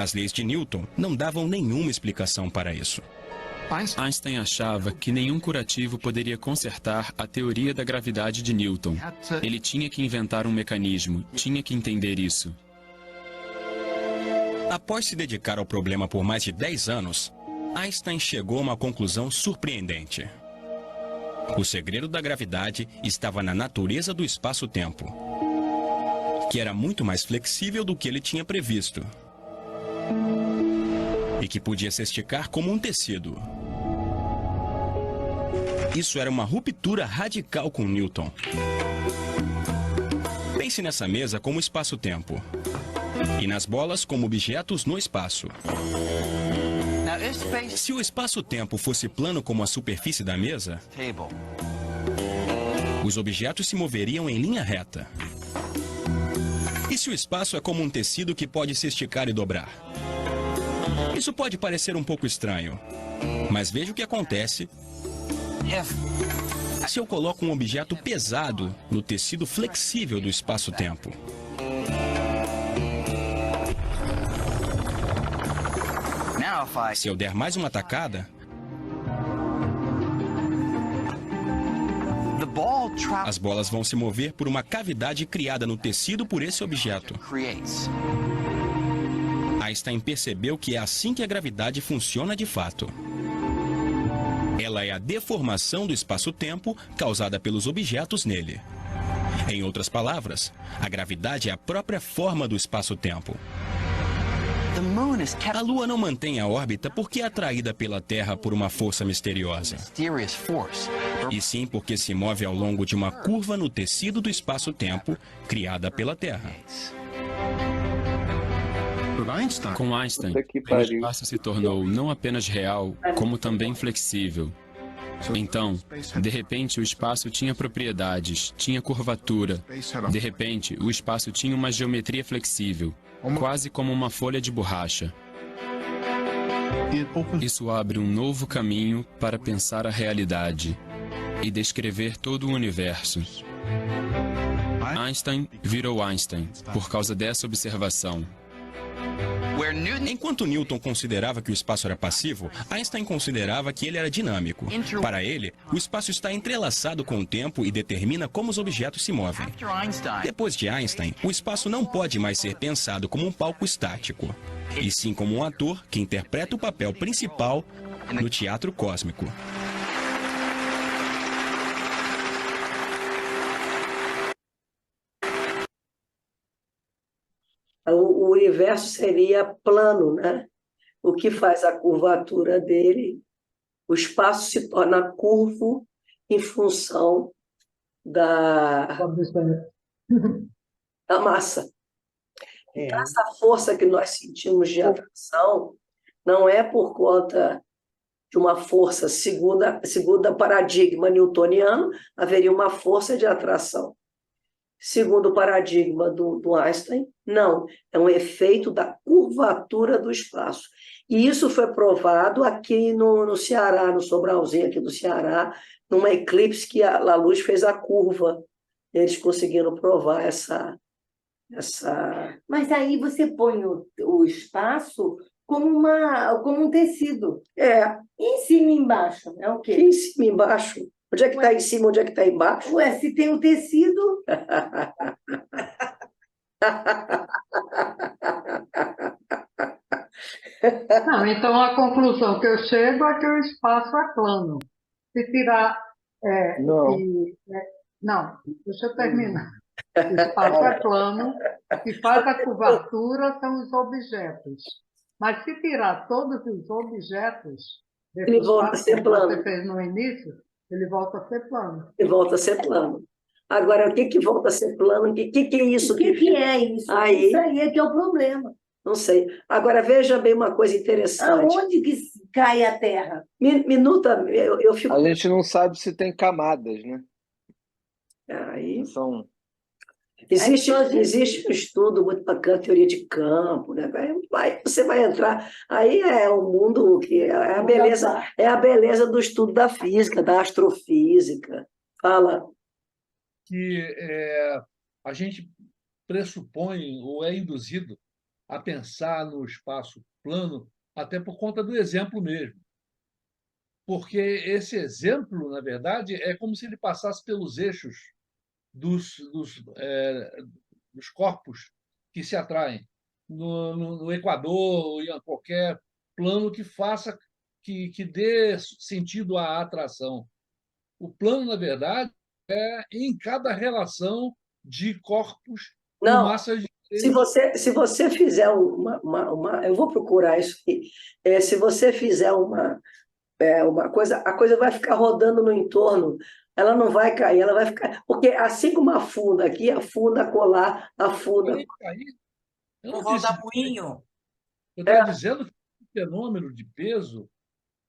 As leis de Newton não davam nenhuma explicação para isso. Einstein achava que nenhum curativo poderia consertar a teoria da gravidade de Newton. Ele tinha que inventar um mecanismo, tinha que entender isso. Após se dedicar ao problema por mais de 10 anos, Einstein chegou a uma conclusão surpreendente. O segredo da gravidade estava na natureza do espaço-tempo, que era muito mais flexível do que ele tinha previsto e que podia se esticar como um tecido. Isso era uma ruptura radical com Newton. Pense nessa mesa como espaço-tempo e nas bolas como objetos no espaço. Se o espaço-tempo fosse plano como a superfície da mesa, os objetos se moveriam em linha reta. E se o espaço é como um tecido que pode se esticar e dobrar? Isso pode parecer um pouco estranho, mas veja o que acontece se eu coloco um objeto pesado no tecido flexível do espaço-tempo. Se eu der mais uma tacada, as bolas vão se mover por uma cavidade criada no tecido por esse objeto. Einstein percebeu que é assim que a gravidade funciona de fato. Ela é a deformação do espaço-tempo causada pelos objetos nele. Em outras palavras, a gravidade é a própria forma do espaço-tempo. A Lua não mantém a órbita porque é atraída pela Terra por uma força misteriosa, e sim porque se move ao longo de uma curva no tecido do espaço-tempo criada pela Terra. Com Einstein, o espaço se tornou não apenas real, como também flexível. Então, de repente, o espaço tinha propriedades, tinha curvatura. De repente, o espaço tinha uma geometria flexível, quase como uma folha de borracha. Isso abre um novo caminho para pensar a realidade e descrever todo o universo. Einstein virou Einstein por causa dessa observação. Enquanto Newton considerava que o espaço era passivo, Einstein considerava que ele era dinâmico. Para ele, o espaço está entrelaçado com o tempo e determina como os objetos se movem. Depois de Einstein, o espaço não pode mais ser pensado como um palco estático, e sim como um ator que interpreta o papel principal no teatro cósmico. O universo seria plano, né? O que faz a curvatura dele, o espaço se torna curvo em função da massa. Então, essa força que nós sentimos de atração não é por conta de uma força, segundo o paradigma newtoniano, haveria uma força de atração. Segundo o paradigma do Einstein, não, é um efeito da curvatura do espaço. E isso foi provado aqui no Ceará, no Sobralzinho aqui do Ceará, numa eclipse que a luz fez a curva. Eles conseguiram provar essa... Mas aí você põe o espaço como um tecido. Em cima e embaixo, é o quê? Em cima e embaixo. Onde é que está em cima, onde é que está embaixo? Ué, se tem o tecido... Não, então a conclusão que eu chego é que o espaço é plano. Se tirar... não, deixa eu terminar. O espaço é plano, o que faz a curvatura são os objetos. Mas se tirar todos os objetos desse ele volta a espaço ser que plano. você fez no início, ele volta a ser plano. Ele volta a ser plano. Agora, o que volta a ser plano? O que é isso? O que é isso? Aí, isso aí é que é o problema. Não sei. Agora, veja bem uma coisa interessante. Aonde que cai a Terra? Minuta, eu fico... A gente não sabe se tem camadas, né? Aí... São... Existe um estudo muito bacana, teoria de campo, né? Você vai entrar, aí é um mundo que é a beleza do estudo da física, da astrofísica. Fala. Que a gente pressupõe ou é induzido a pensar no espaço plano até por conta do exemplo mesmo. Porque esse exemplo, na verdade, é como se ele passasse pelos eixos dos corpos que se atraem no Equador ou em qualquer plano que faça que dê sentido à atração. O plano, na verdade, é em cada relação de corpos com massas diferentes. Se você fizer eu vou procurar isso aqui. Se você fizer uma coisa, a coisa vai ficar rodando no entorno. Ela não vai cair, ela vai ficar... Porque assim como afunda aqui, afunda colar, afunda... O rodamuinho. Eu estou dizendo que o fenômeno de peso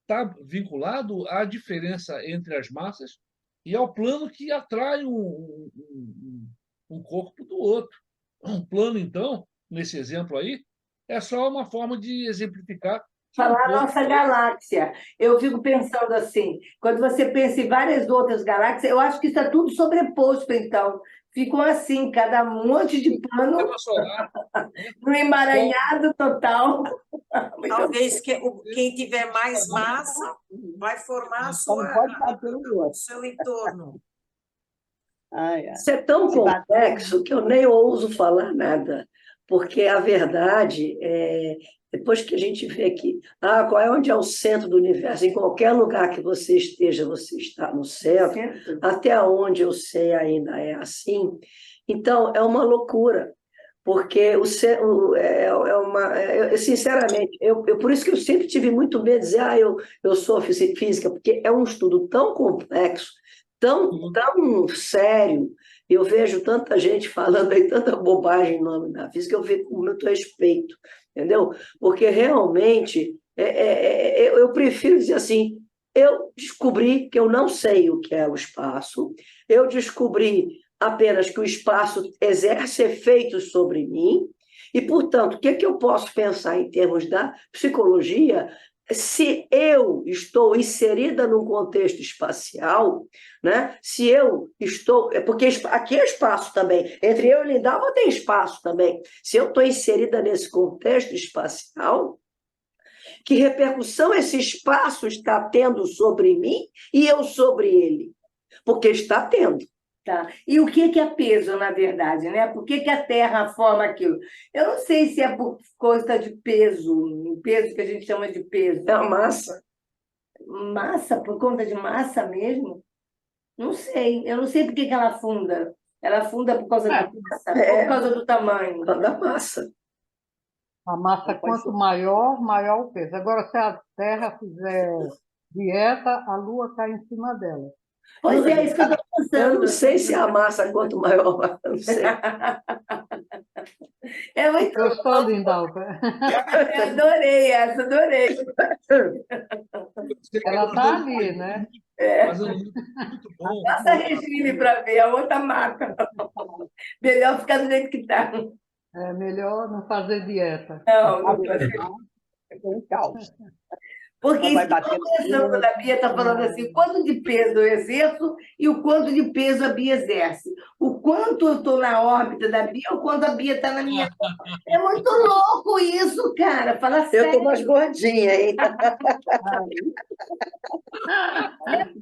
está vinculado à diferença entre as massas e ao plano que atrai um corpo do outro. Um plano, então, nesse exemplo aí, é só uma forma de exemplificar falar a nossa galáxia. Eu fico pensando assim, quando você pensa em várias outras galáxias, eu acho que está tudo sobreposto, então. Ficam assim, cada monte de plano no emaranhado total. Talvez quem tiver mais massa vai formar o seu entorno. Isso é tão complexo que eu nem ouso falar nada, porque a verdade é... Depois que a gente vê aqui, onde é o centro do universo? Em qualquer lugar que você esteja, você está no centro. Até onde eu sei ainda é assim. Então, é uma loucura, porque sinceramente, por isso que eu sempre tive muito medo de dizer eu sou física, porque é um estudo tão complexo, tão sério. Eu vejo tanta gente falando aí tanta bobagem em nome da física, eu fico com muito respeito. Entendeu? Porque realmente eu prefiro dizer assim, eu descobri que eu não sei o que é o espaço, eu descobri apenas que o espaço exerce efeitos sobre mim, e, portanto, o que eu posso pensar em termos da psicologia se eu estou inserida num contexto espacial, né? Se eu estou... Porque aqui é espaço também. Entre eu e Lindalva tem espaço também. Se eu estou inserida nesse contexto espacial, que repercussão esse espaço está tendo sobre mim e eu sobre ele? Porque está tendo. Tá. E o que é peso, na verdade, né? Por que a Terra forma aquilo? Eu não sei se é por coisa de peso, peso que a gente chama de peso. É a massa. Massa? Por conta de massa mesmo? Não sei. Eu não sei por que ela afunda. Ela afunda por causa da massa, por causa do tamanho. Da massa. A massa, quanto maior, maior o peso. Agora, se a Terra fizer dieta, a Lua cai em cima dela. Pois é, isso que eu estou pensando. Eu não sei se a massa quanto maior, não sei. É muito Gostou, Lindalva? Eu adorei essa, adorei. Ela está ali, né? Fazendo muito bom. Passa regime para ver, a outra marca. Melhor ficar do jeito que está. É melhor não fazer dieta. Não fazer. Um caos. Porque Ela vai isso bater estou pensando quando a Bia está falando assim, quanto de peso eu exerço e o quanto de peso a Bia exerce. O quanto eu estou na órbita da Bia, o quanto a Bia está na minha. É muito louco isso, cara. Fala Eu sério. estou mais gordinha, hein?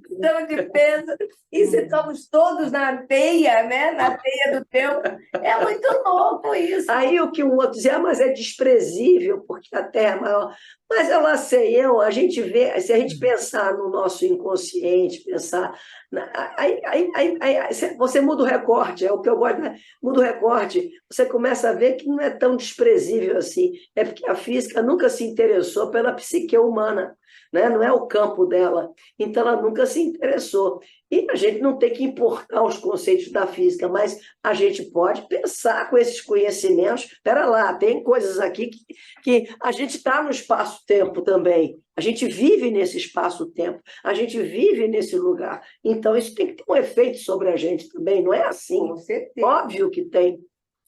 Questão de peso. E se estamos todos na teia, né? Na teia do tempo. É muito louco isso. Aí o que o outro dizia, mas é desprezível, porque a Terra é maior. Mas eu lá sei eu, a gente vê, se a gente pensar no nosso inconsciente, pensar. Aí você muda o recorte, é o que eu gosto, né? Muda o recorte, você começa a ver que não é tão desprezível assim. É porque a física nunca se interessou pela psique humana, né? Não é o campo dela, então ela nunca se interessou. E a gente não tem que importar os conceitos da física, mas a gente pode pensar com esses conhecimentos. Espera lá, tem coisas aqui que a gente está no espaço-tempo também. A gente vive nesse espaço-tempo, a gente vive nesse lugar. Então, isso tem que ter um efeito sobre a gente também, não é assim? Com certeza. Óbvio que tem.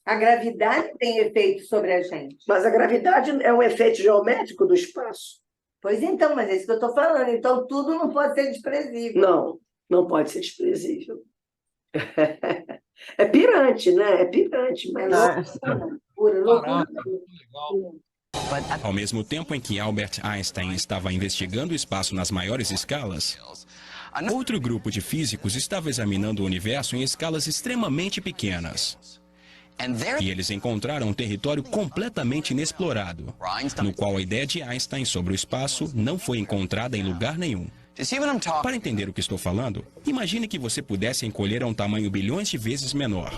A gravidade tem efeito sobre a gente. Mas a gravidade é um efeito geométrico do espaço. Pois então, mas é isso que eu estou falando. Então, tudo não pode ser desprezível. Não, não pode ser desprezível. É pirante, né? É pirante, mas loucura. Ao mesmo tempo em que Albert Einstein estava investigando o espaço nas maiores escalas, outro grupo de físicos estava examinando o universo em escalas extremamente pequenas. E eles encontraram um território completamente inexplorado, no qual a ideia de Einstein sobre o espaço não foi encontrada em lugar nenhum. Para entender o que estou falando, imagine que você pudesse encolher a um tamanho bilhões de vezes menor.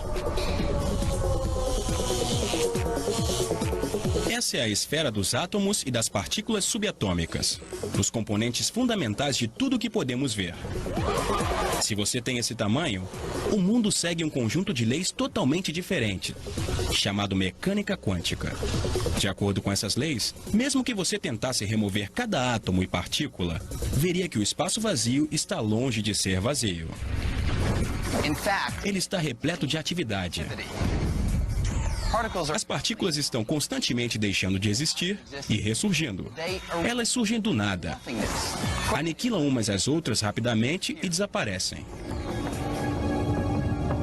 Essa é a esfera dos átomos e das partículas subatômicas, os componentes fundamentais de tudo que podemos ver. Se você tem esse tamanho, o mundo segue um conjunto de leis totalmente diferente, chamado mecânica quântica. De acordo com essas leis, mesmo que você tentasse remover cada átomo e partícula, veria que o espaço vazio está longe de ser vazio. Ele está repleto de atividade. As partículas estão constantemente deixando de existir e ressurgindo. Elas surgem do nada, aniquilam umas às outras rapidamente e desaparecem.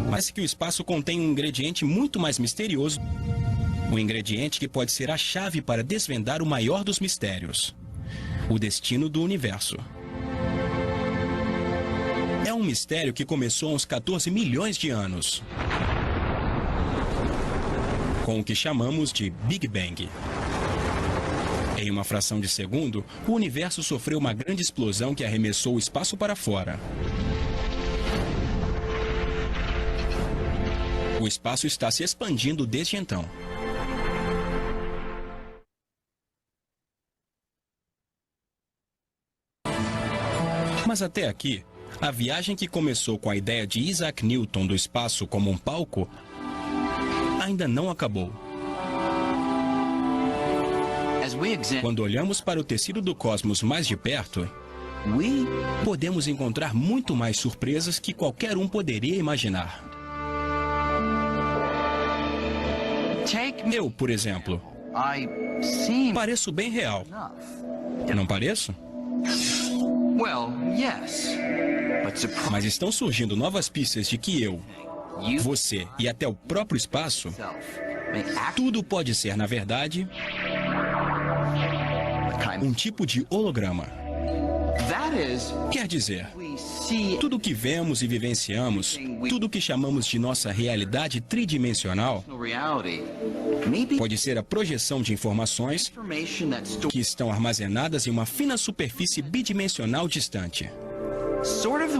Mas que o espaço contém um ingrediente muito mais misterioso, um ingrediente que pode ser a chave para desvendar o maior dos mistérios, o destino do universo. É um mistério que começou há uns 14 milhões de anos, com o que chamamos de Big Bang. Em uma fração de segundo, o universo sofreu uma grande explosão que arremessou o espaço para fora. O espaço está se expandindo desde então. Mas até aqui, a viagem que começou com a ideia de Isaac Newton do espaço como um palco ainda não acabou. Quando olhamos para o tecido do cosmos mais de perto, podemos encontrar muito mais surpresas que qualquer um poderia imaginar. Eu, por exemplo, pareço bem real. Não pareço? Mas estão surgindo novas pistas de que eu, você e até o próprio espaço, tudo pode ser, na verdade, um tipo de holograma. Quer dizer, tudo que vemos e vivenciamos, tudo que chamamos de nossa realidade tridimensional, pode ser a projeção de informações que estão armazenadas em uma fina superfície bidimensional distante.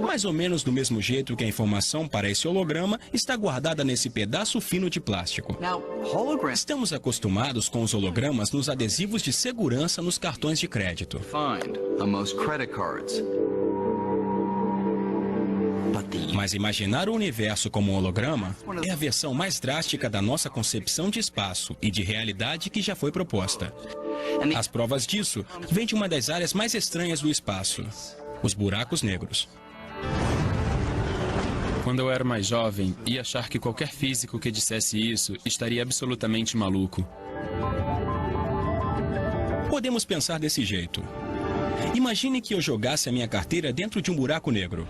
Mais ou menos do mesmo jeito que a informação para esse holograma está guardada nesse pedaço fino de plástico. Estamos acostumados com os hologramas nos adesivos de segurança nos cartões de crédito. Mas imaginar o universo como um holograma é a versão mais drástica da nossa concepção de espaço e de realidade que já foi proposta. As provas disso vêm de uma das áreas mais estranhas do espaço, os buracos negros. Quando eu era mais jovem, ia achar que qualquer físico que dissesse isso estaria absolutamente maluco. Podemos pensar desse jeito. Imagine que eu jogasse a minha carteira dentro de um buraco negro.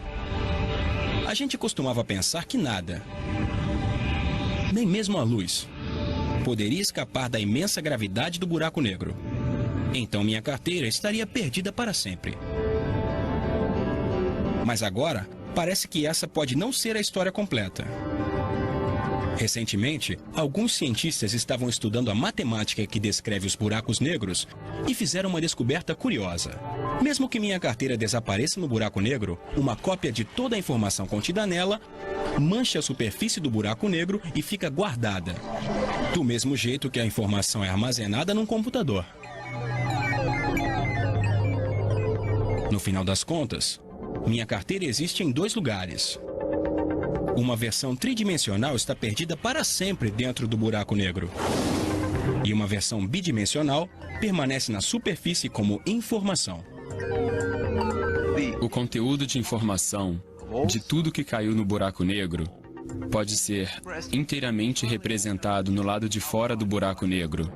A gente costumava pensar que nada, nem mesmo a luz, poderia escapar da imensa gravidade do buraco negro. Então minha carteira estaria perdida para sempre. Mas agora, parece que essa pode não ser a história completa. Recentemente, alguns cientistas estavam estudando a matemática que descreve os buracos negros e fizeram uma descoberta curiosa. Mesmo que minha carteira desapareça no buraco negro, uma cópia de toda a informação contida nela mancha a superfície do buraco negro e fica guardada, do mesmo jeito que a informação é armazenada num computador. No final das contas, minha carteira existe em 2 lugares. Uma versão tridimensional está perdida para sempre dentro do buraco negro. E uma versão bidimensional permanece na superfície como informação. O conteúdo de informação de tudo que caiu no buraco negro pode ser inteiramente representado no lado de fora do buraco negro.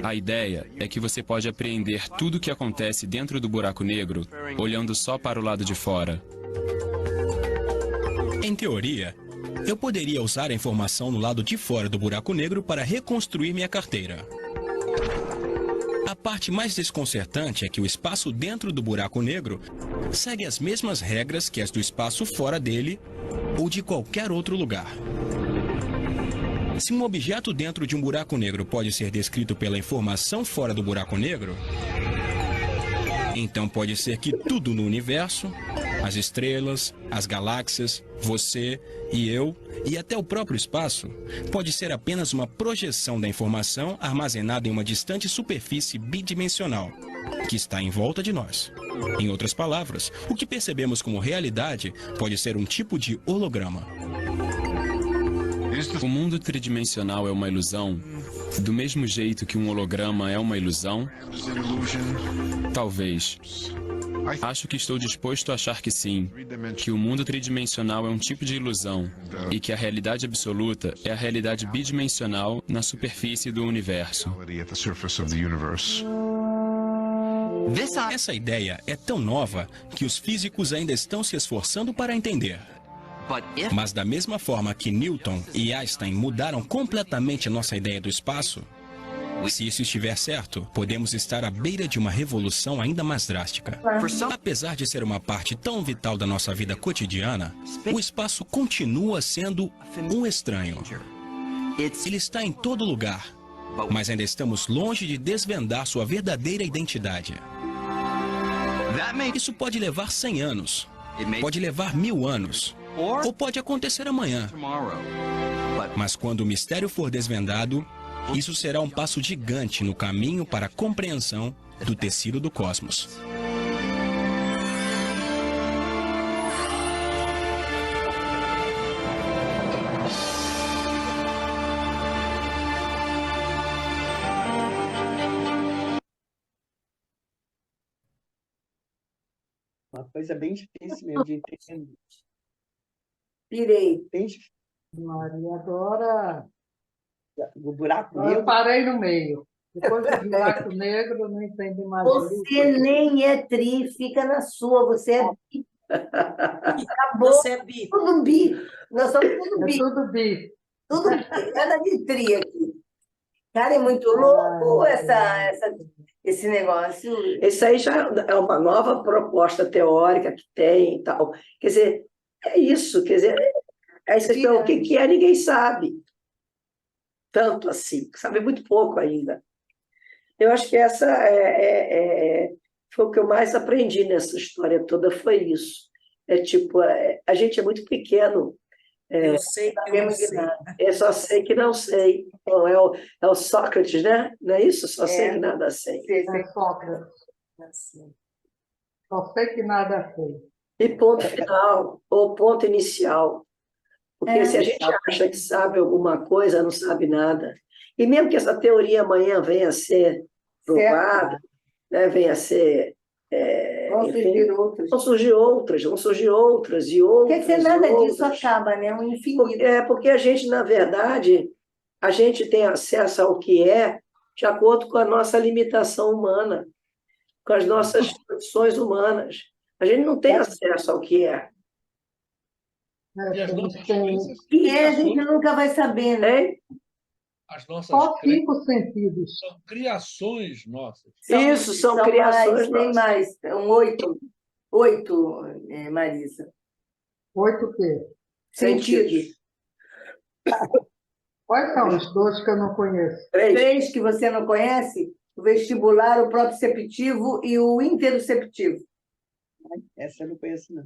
A ideia é que você pode apreender tudo o que acontece dentro do buraco negro olhando só para o lado de fora. Em teoria, eu poderia usar a informação no lado de fora do buraco negro para reconstruir minha carteira. A parte mais desconcertante é que o espaço dentro do buraco negro segue as mesmas regras que as do espaço fora dele ou de qualquer outro lugar. Se um objeto dentro de um buraco negro pode ser descrito pela informação fora do buraco negro, então pode ser que tudo no universo, as estrelas, as galáxias, você e eu, e até o próprio espaço, pode ser apenas uma projeção da informação armazenada em uma distante superfície bidimensional, que está em volta de nós. Em outras palavras, o que percebemos como realidade pode ser um tipo de holograma. O mundo tridimensional é uma ilusão, do mesmo jeito que um holograma é uma ilusão? Talvez. Acho que estou disposto a achar que sim, que o mundo tridimensional é um tipo de ilusão e que a realidade absoluta é a realidade bidimensional na superfície do universo. Essa ideia é tão nova que os físicos ainda estão se esforçando para entender. Mas da mesma forma que Newton e Einstein mudaram completamente a nossa ideia do espaço, se isso estiver certo, podemos estar à beira de uma revolução ainda mais drástica. Apesar de ser uma parte tão vital da nossa vida cotidiana, o espaço continua sendo um estranho. Ele está em todo lugar, mas ainda estamos longe de desvendar sua verdadeira identidade. Isso pode levar 100 anos, pode levar 1000 anos, ou pode acontecer amanhã. Mas quando o mistério for desvendado, isso será um passo gigante no caminho para a compreensão do tecido do cosmos. Uma coisa bem difícil mesmo de entender. Pirei. Bem difícil. Maria, agora O buraco eu negro. parei no meio. Depois do buraco negro, eu não entendi mais. Você nem é tri, fica na sua, você é bi. Acabou. Você é bi. Tudo bi. Nós somos tudo bi. Tudo bi. Tudo bi. Nada de tri aqui. Cara, é muito louco esse negócio. Isso aí já é uma nova proposta teórica que tem e tal. Quer dizer, é isso. Quer dizer, o que é, ninguém sabe. Tanto assim, sabe muito pouco ainda. Eu acho que essa foi o que eu mais aprendi nessa história toda, foi isso. A gente é muito pequeno. Eu sei que eu não sei. Eu só sei que não sei. Bom, é o Sócrates, né? Não é isso? Só sei que nada sei. É Sócrates. Só sei que nada sei. E ponto final, ou ponto inicial. Porque se a gente acha que sabe alguma coisa, não sabe nada. E mesmo que essa teoria amanhã venha a ser provada, né, venha a ser... Vão surgir outras. Vão surgir outras e outras. Quer dizer, nada disso acaba, né? Um infinito. Porque a gente, na verdade, a gente tem acesso ao que é de acordo com a nossa limitação humana, com as nossas condições humanas. A gente não tem acesso ao que é. E a gente nunca vai saber, né? As nossas Só 5 sentidos. São criações nossas. Isso, são criações Tem nossas. mais, são 8. 8, Marisa. 8 o quê? Sentidos. Quais são os 2 que eu não conheço? 3 que você não conhece? O vestibular, o proprioceptivo e o interoceptivo. Essa eu não conheço, não.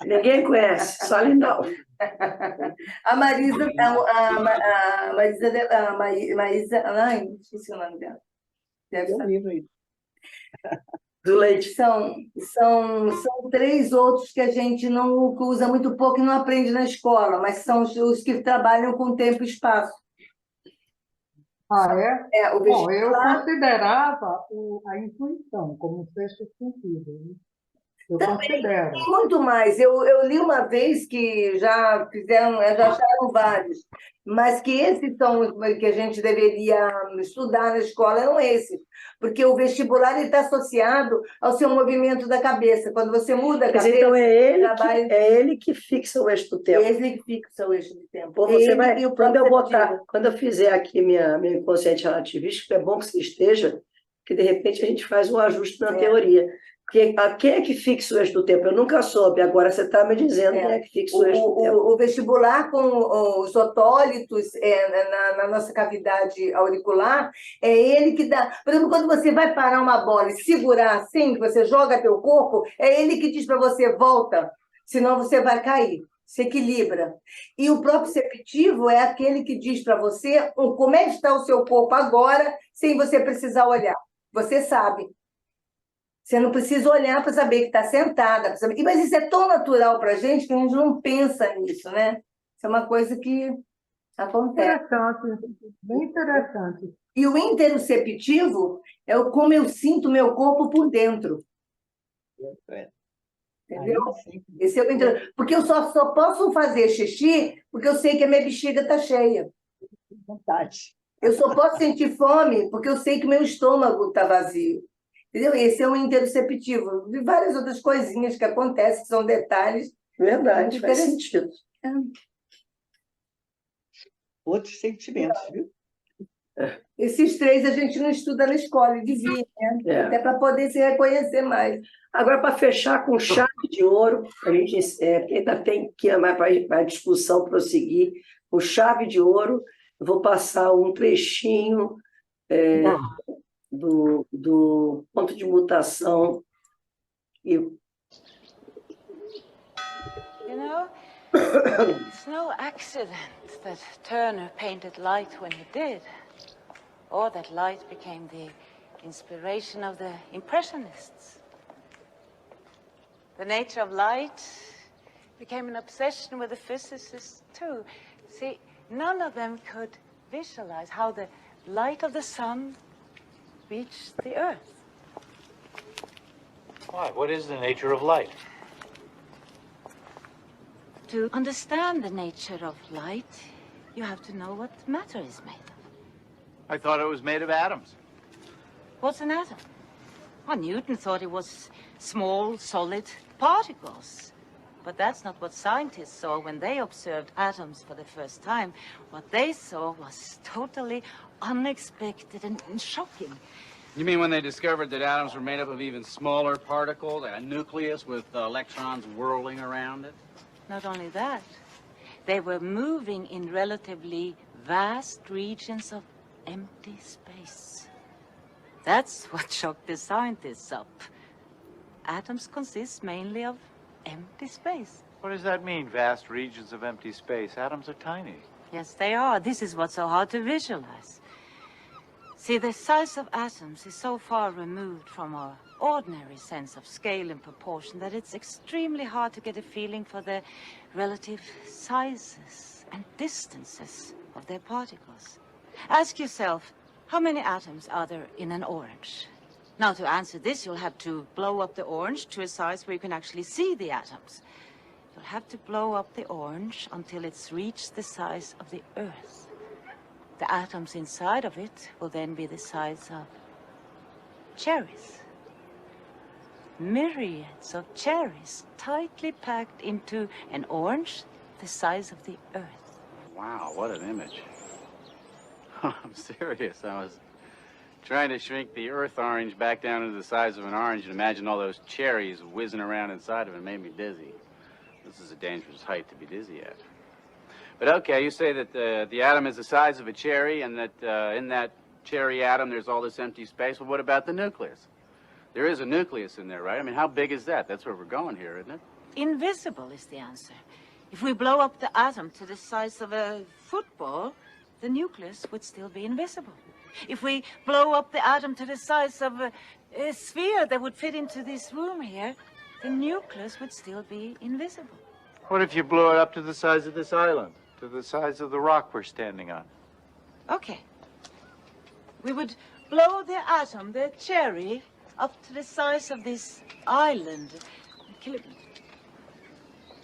Ninguém conhece, só Lindau. A Marisa, Maísa, ai, esqueci o nome dela. Deve ser. Livro aí. Do leite. São 3 outros que a gente não que usa muito pouco e não aprende na escola, mas são os que trabalham com tempo e espaço. Ah, é? O Bom, eu vestibular- considerava a intuição como um sexto sentido, né? Eu considero. Tem muito mais. Eu li uma vez que já acharam vários, mas que esses são que a gente deveria estudar na escola, eram esses, porque o vestibular está associado ao seu movimento da cabeça. Quando você muda a Mas cabeça, então trabalha- é ele que fixa o eixo do tempo. ele que fixa o eixo do tempo. Pô, você Ele vai, e o quando eu fizer aqui meu inconsciente relativista, é bom que você esteja, que de repente a gente faz um ajuste na teoria. Quem é que fixa o eixo do tempo? Eu nunca soube, agora você está me dizendo quem é que fixa o eixo do tempo. O vestibular com os otólitos na nossa cavidade auricular, é ele que dá. Por exemplo, quando você vai parar uma bola e segurar assim, que você joga teu corpo, é ele que diz para você, volta, senão você vai cair. Se equilibra. E o proprioceptivo é aquele que diz para você como é que está o seu corpo agora, sem você precisar olhar. Você sabe. Você não precisa olhar para saber que está sentada. Mas isso é tão natural para a gente que a gente não pensa nisso, né? Isso é uma coisa que acontece. Interessante, bem interessante. E o interoceptivo é como eu sinto meu corpo por dentro. Entendeu? Esse é o porque eu só posso fazer xixi porque eu sei que a minha bexiga está cheia. Vontade. Eu só posso sentir fome porque eu sei que meu estômago está vazio. Entendeu? Esse é o interoceptivo. E várias outras coisinhas que acontecem, que são detalhes. Verdade, faz sentido. Outros sentimentos, viu? Esses 3 a gente não estuda na escola, e devia, né? Até para poder se reconhecer mais. Agora, para fechar com chave de ouro, a gente porque ainda tem que ir mais para a discussão prosseguir, com chave de ouro, eu vou passar um trechinho do ponto de mutação. You know, it's no accident that Turner painted light when he did, or that light became the inspiration of the Impressionists. The nature of light became an obsession with the physicists, too. See, none of them could visualize how the light of the sun reached the Earth. Why? What is the nature of light? To understand the nature of light, you have to know what matter is made of. I thought it was made of atoms. What's an atom? Well, Newton thought it was small, solid particles. But that's not what scientists saw when they observed atoms for the first time. What they saw was totally unexpected and shocking. You mean when they discovered that atoms were made up of even smaller particles, a nucleus with electrons whirling around it? Not only that, they were moving in relatively vast regions of empty space. That's what shocked the scientists up. Atoms consist mainly of empty space. What does that mean, vast regions of empty space? Atoms are tiny. Yes, they are. This is what's so hard to visualize. See, the size of atoms is so far removed from our ordinary sense of scale and proportion that it's extremely hard to get a feeling for the relative sizes and distances of their particles. Ask yourself, how many atoms are there in an orange? Now, to answer this, you'll have to blow up the orange to a size where you can actually see the atoms. You'll have to blow up the orange until it's reached the size of the Earth. The atoms inside of it will then be the size of cherries. Myriads of cherries tightly packed into an orange the size of the Earth. Wow, what an image. I'm serious. I was trying to shrink the Earth orange back down to the size of an orange and imagine all those cherries whizzing around inside of it. It made me dizzy. This is a dangerous height to be dizzy at. But okay, you say that the atom is the size of a cherry and that in that cherry atom there's all this empty space. Well, what about the nucleus? There is a nucleus in there, right? I mean, how big is that? That's where we're going here, isn't it? Invisible is the answer. If we blow up the atom to the size of a football, the nucleus would still be invisible. If we blow up the atom to the size of a sphere that would fit into this room here, the nucleus would still be invisible. What if you blew it up to the size of this island, to the size of the rock we're standing on? Okay. We would blow the atom, the cherry, up to the size of this island.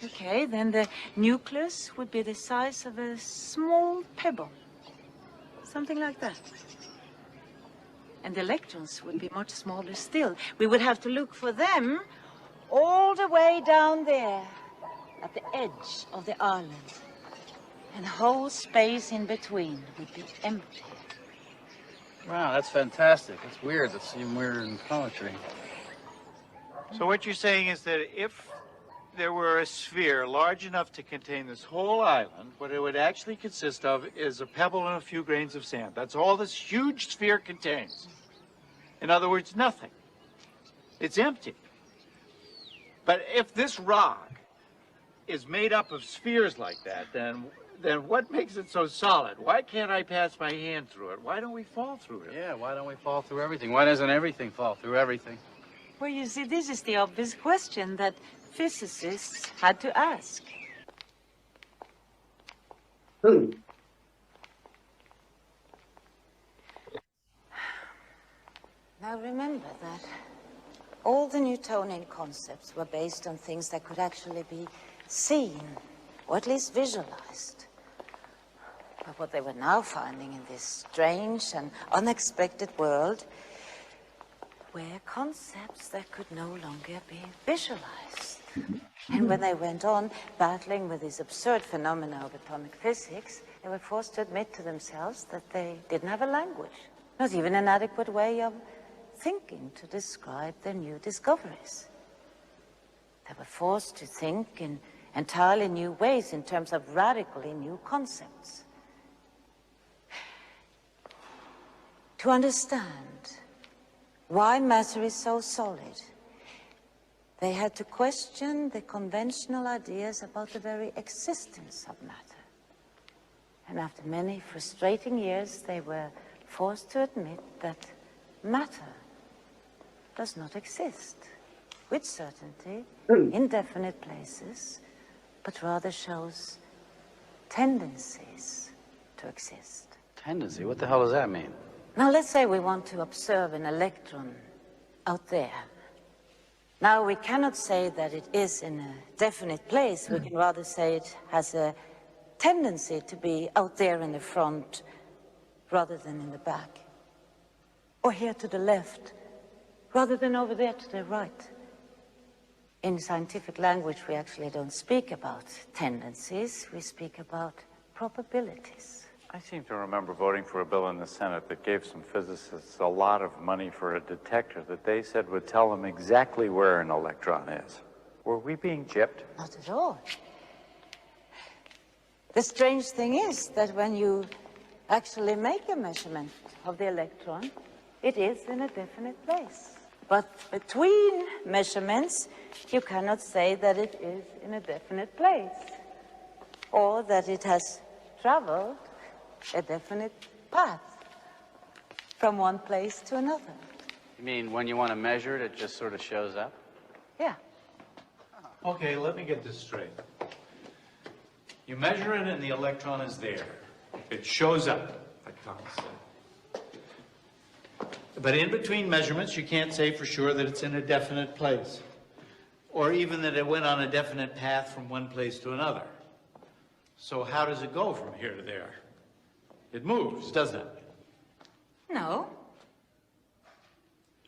Okay, then the nucleus would be the size of a small pebble. Something like that. And the electrons would be much smaller still. We would have to look for them all the way down there at the edge of the island. And the whole space in between would be empty. Wow, that's fantastic. It's weird. That's even weirder than poetry. So what you're saying is that if there were a sphere large enough to contain this whole island, what it would actually consist of is a pebble and a few grains of sand. That's all this huge sphere contains. In other words, nothing. It's empty. But if this rock is made up of spheres like that, then what makes it so solid? Why can't I pass my hand through it? Why don't we fall through it? Yeah, why don't we fall through everything? Why doesn't everything fall through everything? Well, you see, this is the obvious question that physicists had to ask. Now remember that all the Newtonian concepts were based on things that could actually be seen, or at least visualized. But what they were now finding in this strange and unexpected world were concepts that could no longer be visualized. And when they went on battling with these absurd phenomena of atomic physics, they were forced to admit to themselves that they didn't have a language, not even an adequate way of thinking to describe their new discoveries. They were forced to think in entirely new ways in terms of radically new concepts. To understand why matter is so solid, they had to question the conventional ideas about the very existence of matter. And after many frustrating years, they were forced to admit that matter does not exist with certainty in definite places, but rather shows tendencies to exist. Tendency? What the hell does that mean? Now, let's say we want to observe an electron out there. Now, we cannot say that it is in a definite place. We can rather say it has a tendency to be out there in the front rather than in the back. Or here to the left rather than over there to the right. In scientific language, we actually don't speak about tendencies. We speak about probabilities. I seem to remember voting for a bill in the Senate that gave some physicists a lot of money for a detector that they said would tell them exactly where an electron is. Were we being gypped? Not at all. The strange thing is that when you actually make a measurement of the electron, it is in a definite place. But between measurements, you cannot say that it is in a definite place, or that it has traveled a definite path from one place to another. You mean when you want to measure it, it just sort of shows up? Yeah. Okay, let me get this straight. You measure it and the electron is there. It shows up, like Thomas said. But in between measurements, you can't say for sure that it's in a definite place, or even that it went on a definite path from one place to another. So how does it go from here to there? It moves, doesn't it? No.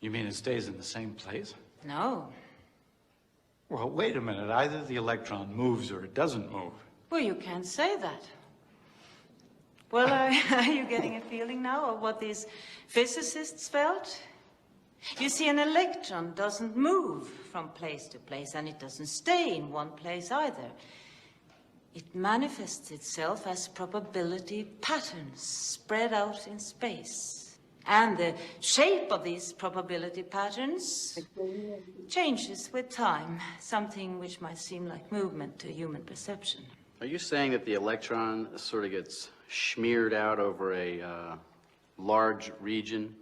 You mean it stays in the same place? No. Well, wait a minute. Either the electron moves or it doesn't move. Well, you can't say that. Well, are you getting a feeling now of what these physicists felt? You see, an electron doesn't move from place to place, and it doesn't stay in one place either. It manifests itself as probability patterns spread out in space. And the shape of these probability patterns changes with time, something which might seem like movement to human perception. Are you saying that the electron sort of gets smeared out over a large region,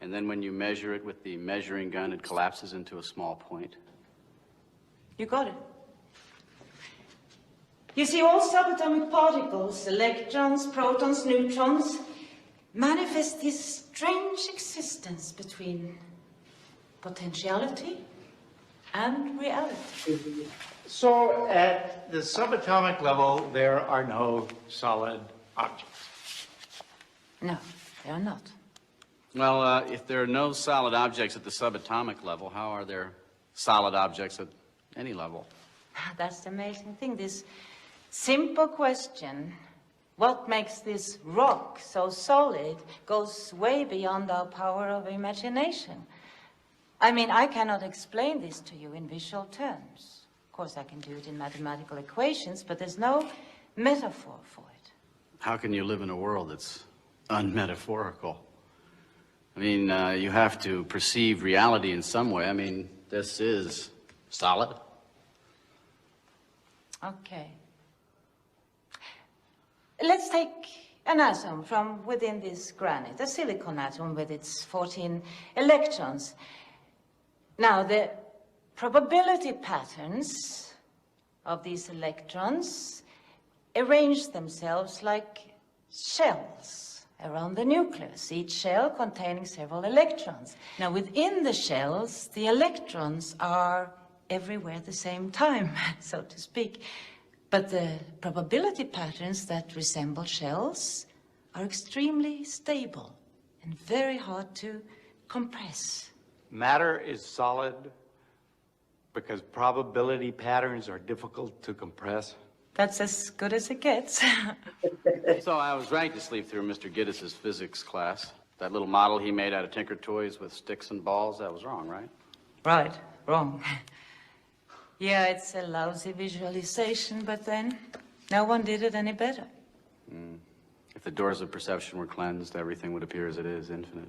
and then when you measure it with the measuring gun, it collapses into a small point? You got it. You see, all subatomic particles, electrons, protons, neutrons, manifest this strange existence between potentiality and reality. So at the subatomic level, there are no solid objects. No, they are not. Well, if there are no solid objects at the subatomic level, how are there solid objects at any level? That's the amazing thing. This simple question, what makes this rock so solid, goes way beyond our power of imagination. I mean, I cannot explain this to you in visual terms. Of course, I can do it in mathematical equations, but there's no metaphor for it. How can you live in a world that's unmetaphorical? I mean, you have to perceive reality in some way. I mean, this is solid. Okay. Let's take an atom from within this granite, a silicon atom with its 14 electrons. Now, the probability patterns of these electrons arrange themselves like shells around the nucleus, each shell containing several electrons. Now, within the shells, the electrons are everywhere at the same time, so to speak. But the probability patterns that resemble shells are extremely stable and very hard to compress. Matter is solid because probability patterns are difficult to compress. That's as good as it gets. So I was right to sleep through Mr. Giddis's physics class. That little model he made out of Tinker Toys with sticks and balls, that was wrong, right? Right, wrong. Yeah, it's a lousy visualization, but then no one did it any better. If the doors of perception were cleansed, everything would appear as it is, infinite.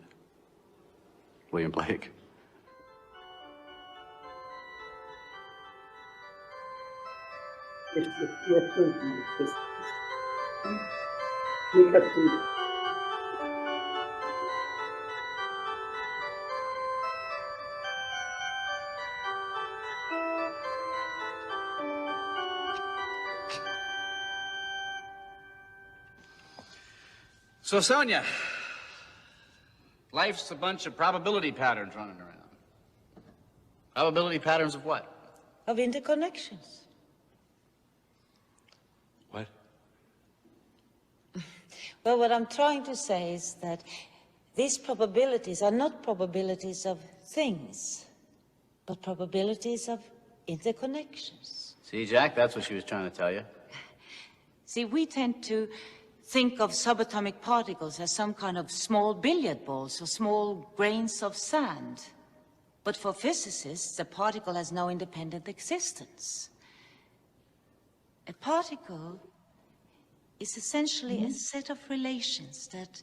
William Blake. So, Sonia, life's a bunch of probability patterns running around. Probability patterns of what? Of interconnections. What? Well, what I'm trying to say is that these probabilities are not probabilities of things, but probabilities of interconnections. See, Jack, that's what she was trying to tell you. See, we tend to think of subatomic particles as some kind of small billiard balls or small grains of sand. But for physicists, a particle has no independent existence. A particle is essentially a set of relations that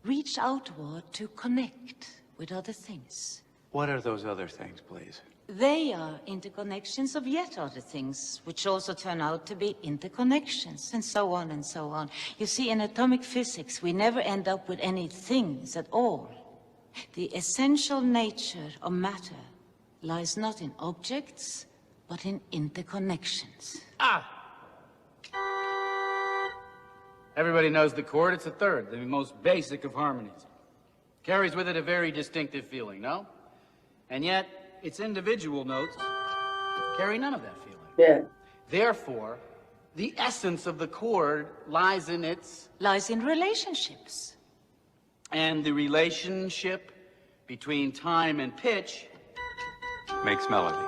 reach outward to connect with other things. What are those other things, please? They are interconnections of yet other things, which also turn out to be interconnections, and so on and so on. You see, in atomic physics, we never end up with any things at all. The essential nature of matter lies not in objects, but in interconnections. Everybody knows the chord. It's a third, the most basic of harmonies. Carries with it a very distinctive feeling, no? And yet, its individual notes carry none of that feeling. Yeah. Therefore, the essence of the chord lies in relationships. And the relationship between time and pitch makes melody.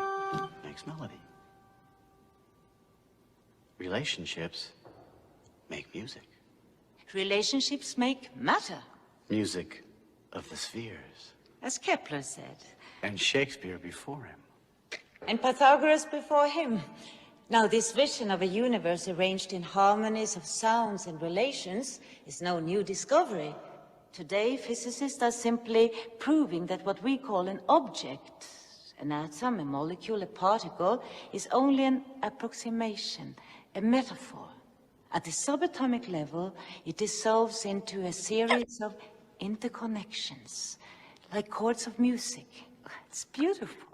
Makes melody. Relationships make music. Relationships make matter, Music of the spheres. as Kepler said, And Shakespeare before him. and Pythagoras before him. Now, this vision of a universe arranged in harmonies of sounds and relations is no new discovery. Today, physicists are simply proving that what we call an object, an atom, a molecule, a particle, is only an approximation, a metaphor. At the subatomic level, it dissolves into a series of interconnections, like chords of music. It's beautiful.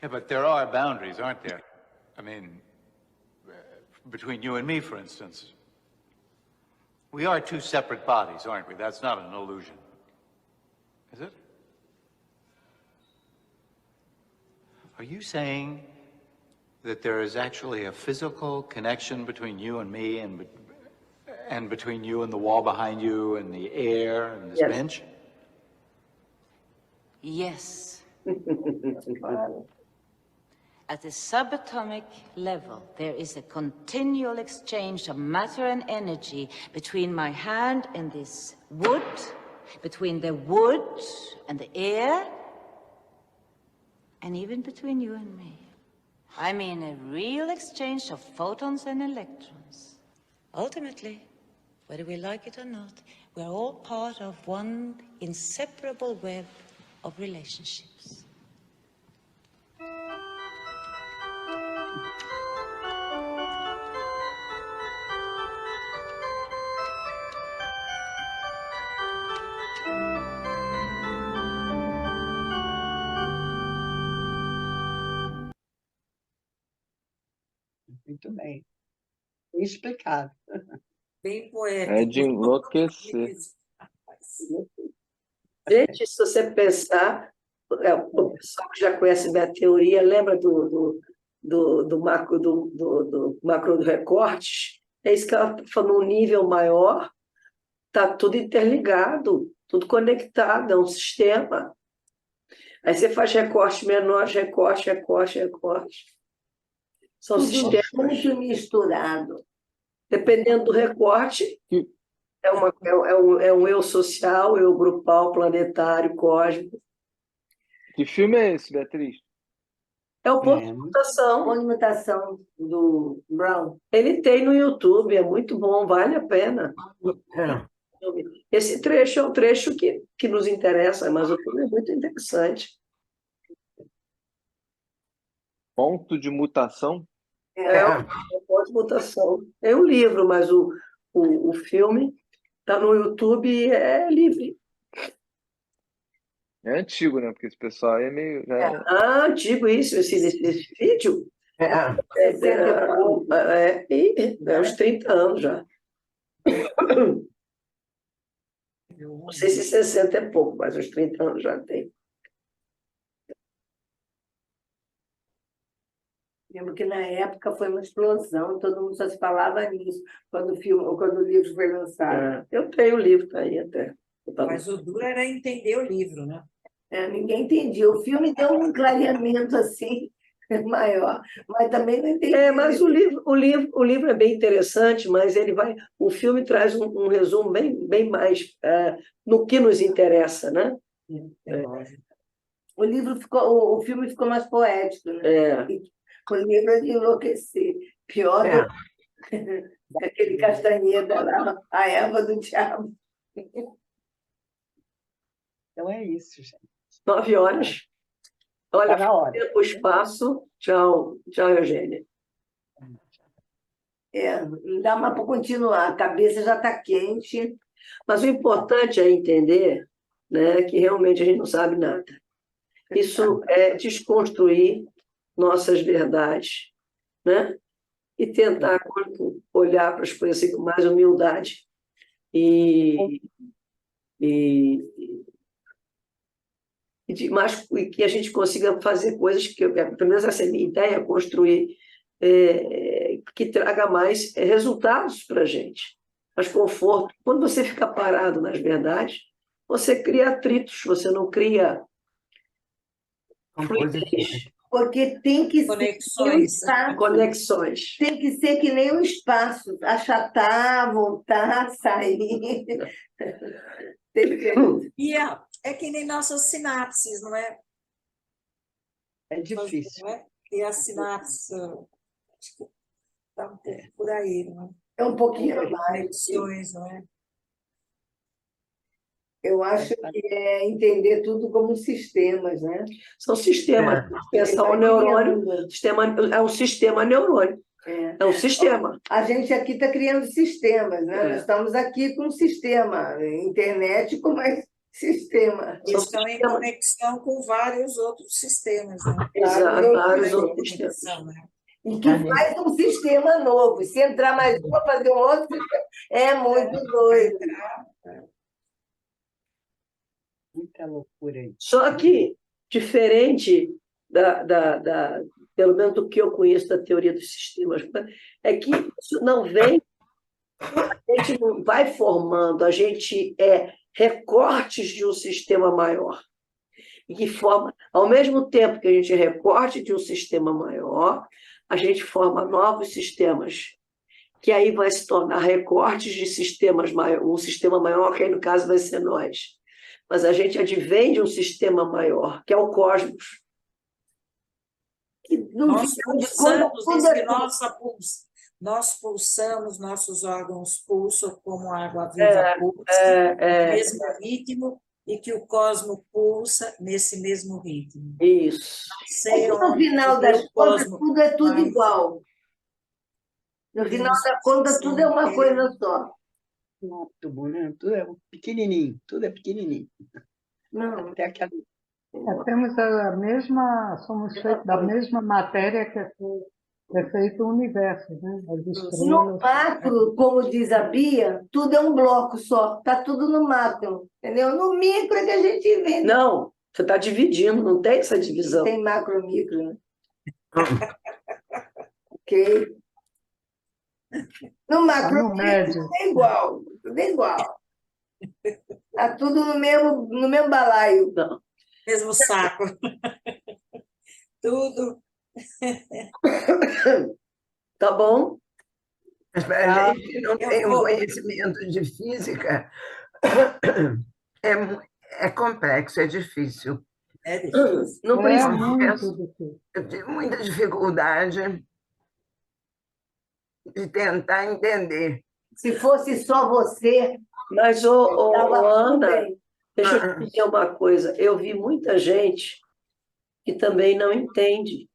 Yeah, but there are boundaries, aren't there? I mean, between you and me, for instance. We are two separate bodies, aren't we? That's not an illusion. Is it? Are you saying that there is actually a physical connection between you and me and between you and the wall behind you and the air and this Yes. bench? Yes. At the subatomic level, there is a continual exchange of matter and energy between my hand and this wood, between the wood and the air, and even between you and me. I mean a real exchange of photons and electrons. Ultimately, whether we like it or not, we're all part of one inseparable web of relationships. Muito bem. Bem explicado. Bem poético. É de enlouquecer. Gente, se você pensar, o pessoal que já conhece minha teoria, lembra do macro do macro do recorte? É isso que ela está falando, um nível maior, está tudo interligado, tudo conectado, é um sistema. Aí você faz recorte menor, recorte. São Tudo sistemas. muito misturado. Dependendo do recorte, é um eu social, eu grupal, planetário, cósmico. Que filme é esse, Beatriz? É o ponto de mutação. Ponto de mutação do Brown. Ele tem no YouTube, é muito bom, vale a pena. Esse trecho é um trecho que nos interessa, mas o filme é muito interessante. Ponto de mutação? É um ponto de mutação. É um livro, mas o filme está no YouTube e é livre. É antigo, né? Porque esse pessoal aí é meio... Antigo isso, esse vídeo. É uns 30 anos já. Não sei se 60 é pouco, mas uns 30 anos já tem. Lembro que na época foi uma explosão, todo mundo só se falava nisso, quando o livro foi lançado. Eu tenho o livro, tá aí até. Mas o duro era entender o livro, né? Ninguém entendia. O filme deu um clareamento assim maior, mas também não entendi. Mas o livro é bem interessante, mas o filme traz um resumo bem mais no que nos interessa, né? O filme ficou mais poético, né? O livro é de enlouquecer. Pior do aquele Castanheda lá, a Eva do Diabo. Então é isso, gente. 9 horas. Olha, Tá na hora. tempo, espaço. Tchau, Eugênia. Não dá mais para continuar, a cabeça já está quente. Mas o importante é entender né, que realmente a gente não sabe nada. Isso é desconstruir nossas verdades, né? E tentar olhar para as coisas assim, com mais humildade e que a gente consiga fazer coisas que, pelo menos essa é a minha ideia, construir, que traga mais resultados para a gente, mais conforto. Quando você fica parado nas verdades, você cria atritos, você não cria fluidez. Porque tem que Conexões. ser Conexões. Tem que ser que nem um espaço, achatar, voltar, sair. E é que nem nossas sinapses, não é? É difícil. Não é? E as sinapses, acho que está um pouco por aí, não é? É um pouquinho mais. Conexões, não é? Eu acho que é entender tudo como sistemas, né? São sistemas. Pensar o neurônio, é um sistema neurônio. É um sistema. A gente aqui está criando sistemas, né? Nós estamos aqui com um sistema, internet com mais sistema. Eles estão em conexão com vários outros sistemas, né? Exato, vários outros sistemas. Né? E que faz um sistema novo. Se entrar mais um, fazer um outro sistema, é muito doido. Muita loucura aí. Só que, diferente pelo menos do que eu conheço da teoria dos sistemas, é que isso não vem, a gente não vai formando, a gente é recortes de um sistema maior. E que forma, ao mesmo tempo que a gente é recorte de um sistema maior, a gente forma novos sistemas, que aí vai se tornar recortes de sistemas maiores, um sistema maior, que aí no caso vai ser nós. Mas a gente advém de um sistema maior, que é o cosmos. Nós pulsamos, nós pulsamos, nossos órgãos pulsam como a água viva pulsa, no mesmo ritmo, e que o cosmos pulsa nesse mesmo ritmo. Isso. No final das contas, tudo é tudo igual. No final da conta, tudo é uma coisa só. Muito bom, né? Tudo é pequenininho, tudo é pequenininho. Não. Até aquela... Temos a mesma, somos feitos da mesma matéria que é feito o universo, né? As estrelas. No macro, como diz a Bia, tudo é um bloco só, está tudo no macro, entendeu? No micro é que a gente vê. Não, você está dividindo, não tem essa divisão. Tem macro, micro, né? Ok. No macro, tudo é igual, tudo é igual. Está tudo no mesmo balaio. Não. Mesmo saco. Tudo. Tá bom? Mas para a gente não tem um conhecimento de física, é complexo, é difícil. É difícil. Não precisa. Eu tive muita dificuldade de tentar entender. Se fosse só você... Mas, Ana, deixa eu te dizer uma coisa. Eu vi muita gente que também não entende,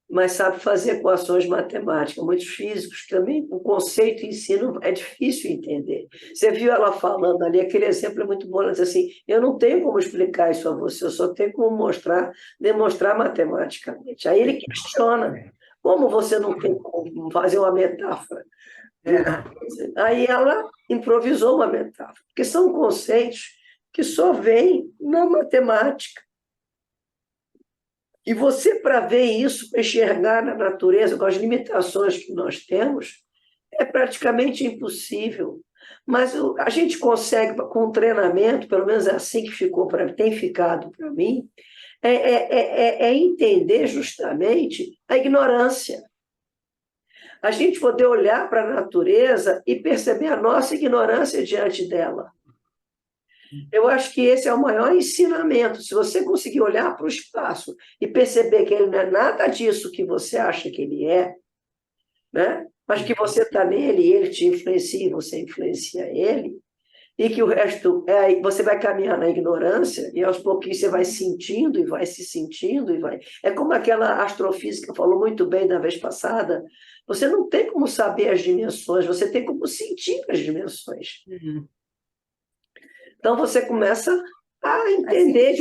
mas sabe fazer equações matemáticas. Muitos físicos também, o conceito em si é difícil entender. Você viu ela falando ali, aquele exemplo é muito bom, ela diz assim, eu não tenho como explicar isso a você, eu só tenho como demonstrar matematicamente. Aí ele questiona, como você não tem como fazer uma metáfora? Aí ela improvisou uma metáfora, porque são conceitos que só vêm na matemática. E você, para ver isso, para enxergar na natureza, com as limitações que nós temos, é praticamente impossível. Mas a gente consegue, com treinamento, pelo menos é assim que tem ficado para mim, entender justamente a ignorância. A gente poder olhar para a natureza e perceber a nossa ignorância diante dela. Eu acho que esse é o maior ensinamento. Se você conseguir olhar para o espaço e perceber que ele não é nada disso que você acha que ele é, né? Mas que você está nele e ele te influencia e você influencia ele, e que o resto você vai caminhar na ignorância e aos pouquinhos você vai sentindo e vai se sentindo e vai... É como aquela astrofísica falou muito bem da vez passada, você não tem como saber as dimensões, você tem como sentir as dimensões. Então você começa a entender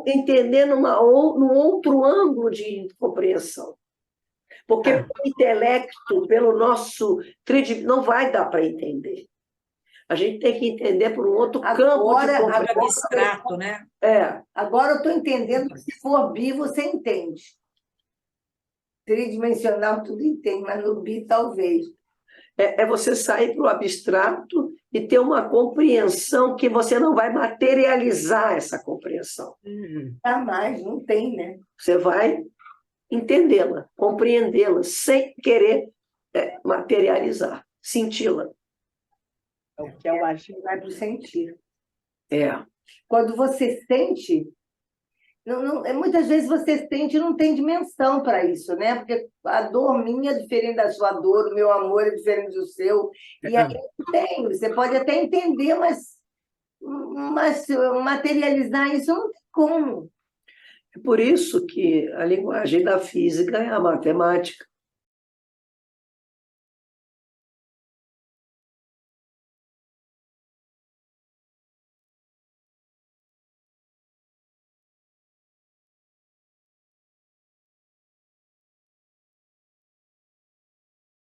entender num outro ângulo de compreensão. Porque pelo intelecto, pelo nosso não vai dar para entender. A gente tem que entender por um outro campo de compreensão. Abstrato, né? Agora eu estou entendendo que se for bi, você entende. Tridimensional tudo entende, mas no bi talvez. É você sair para o abstrato e ter uma compreensão que você não vai materializar essa compreensão. Jamais, não tem, né? Você vai entendê-la, compreendê-la, sem querer materializar, senti-la. É o que eu acho que vai para o sentir. É. Quando você sente, muitas vezes você sente e não tem dimensão para isso, né? Porque a dor minha é diferente da sua dor, o meu amor é diferente do seu. E aí não tem. Você pode até entender, mas materializar isso não tem como. É por isso que a linguagem da física é a matemática.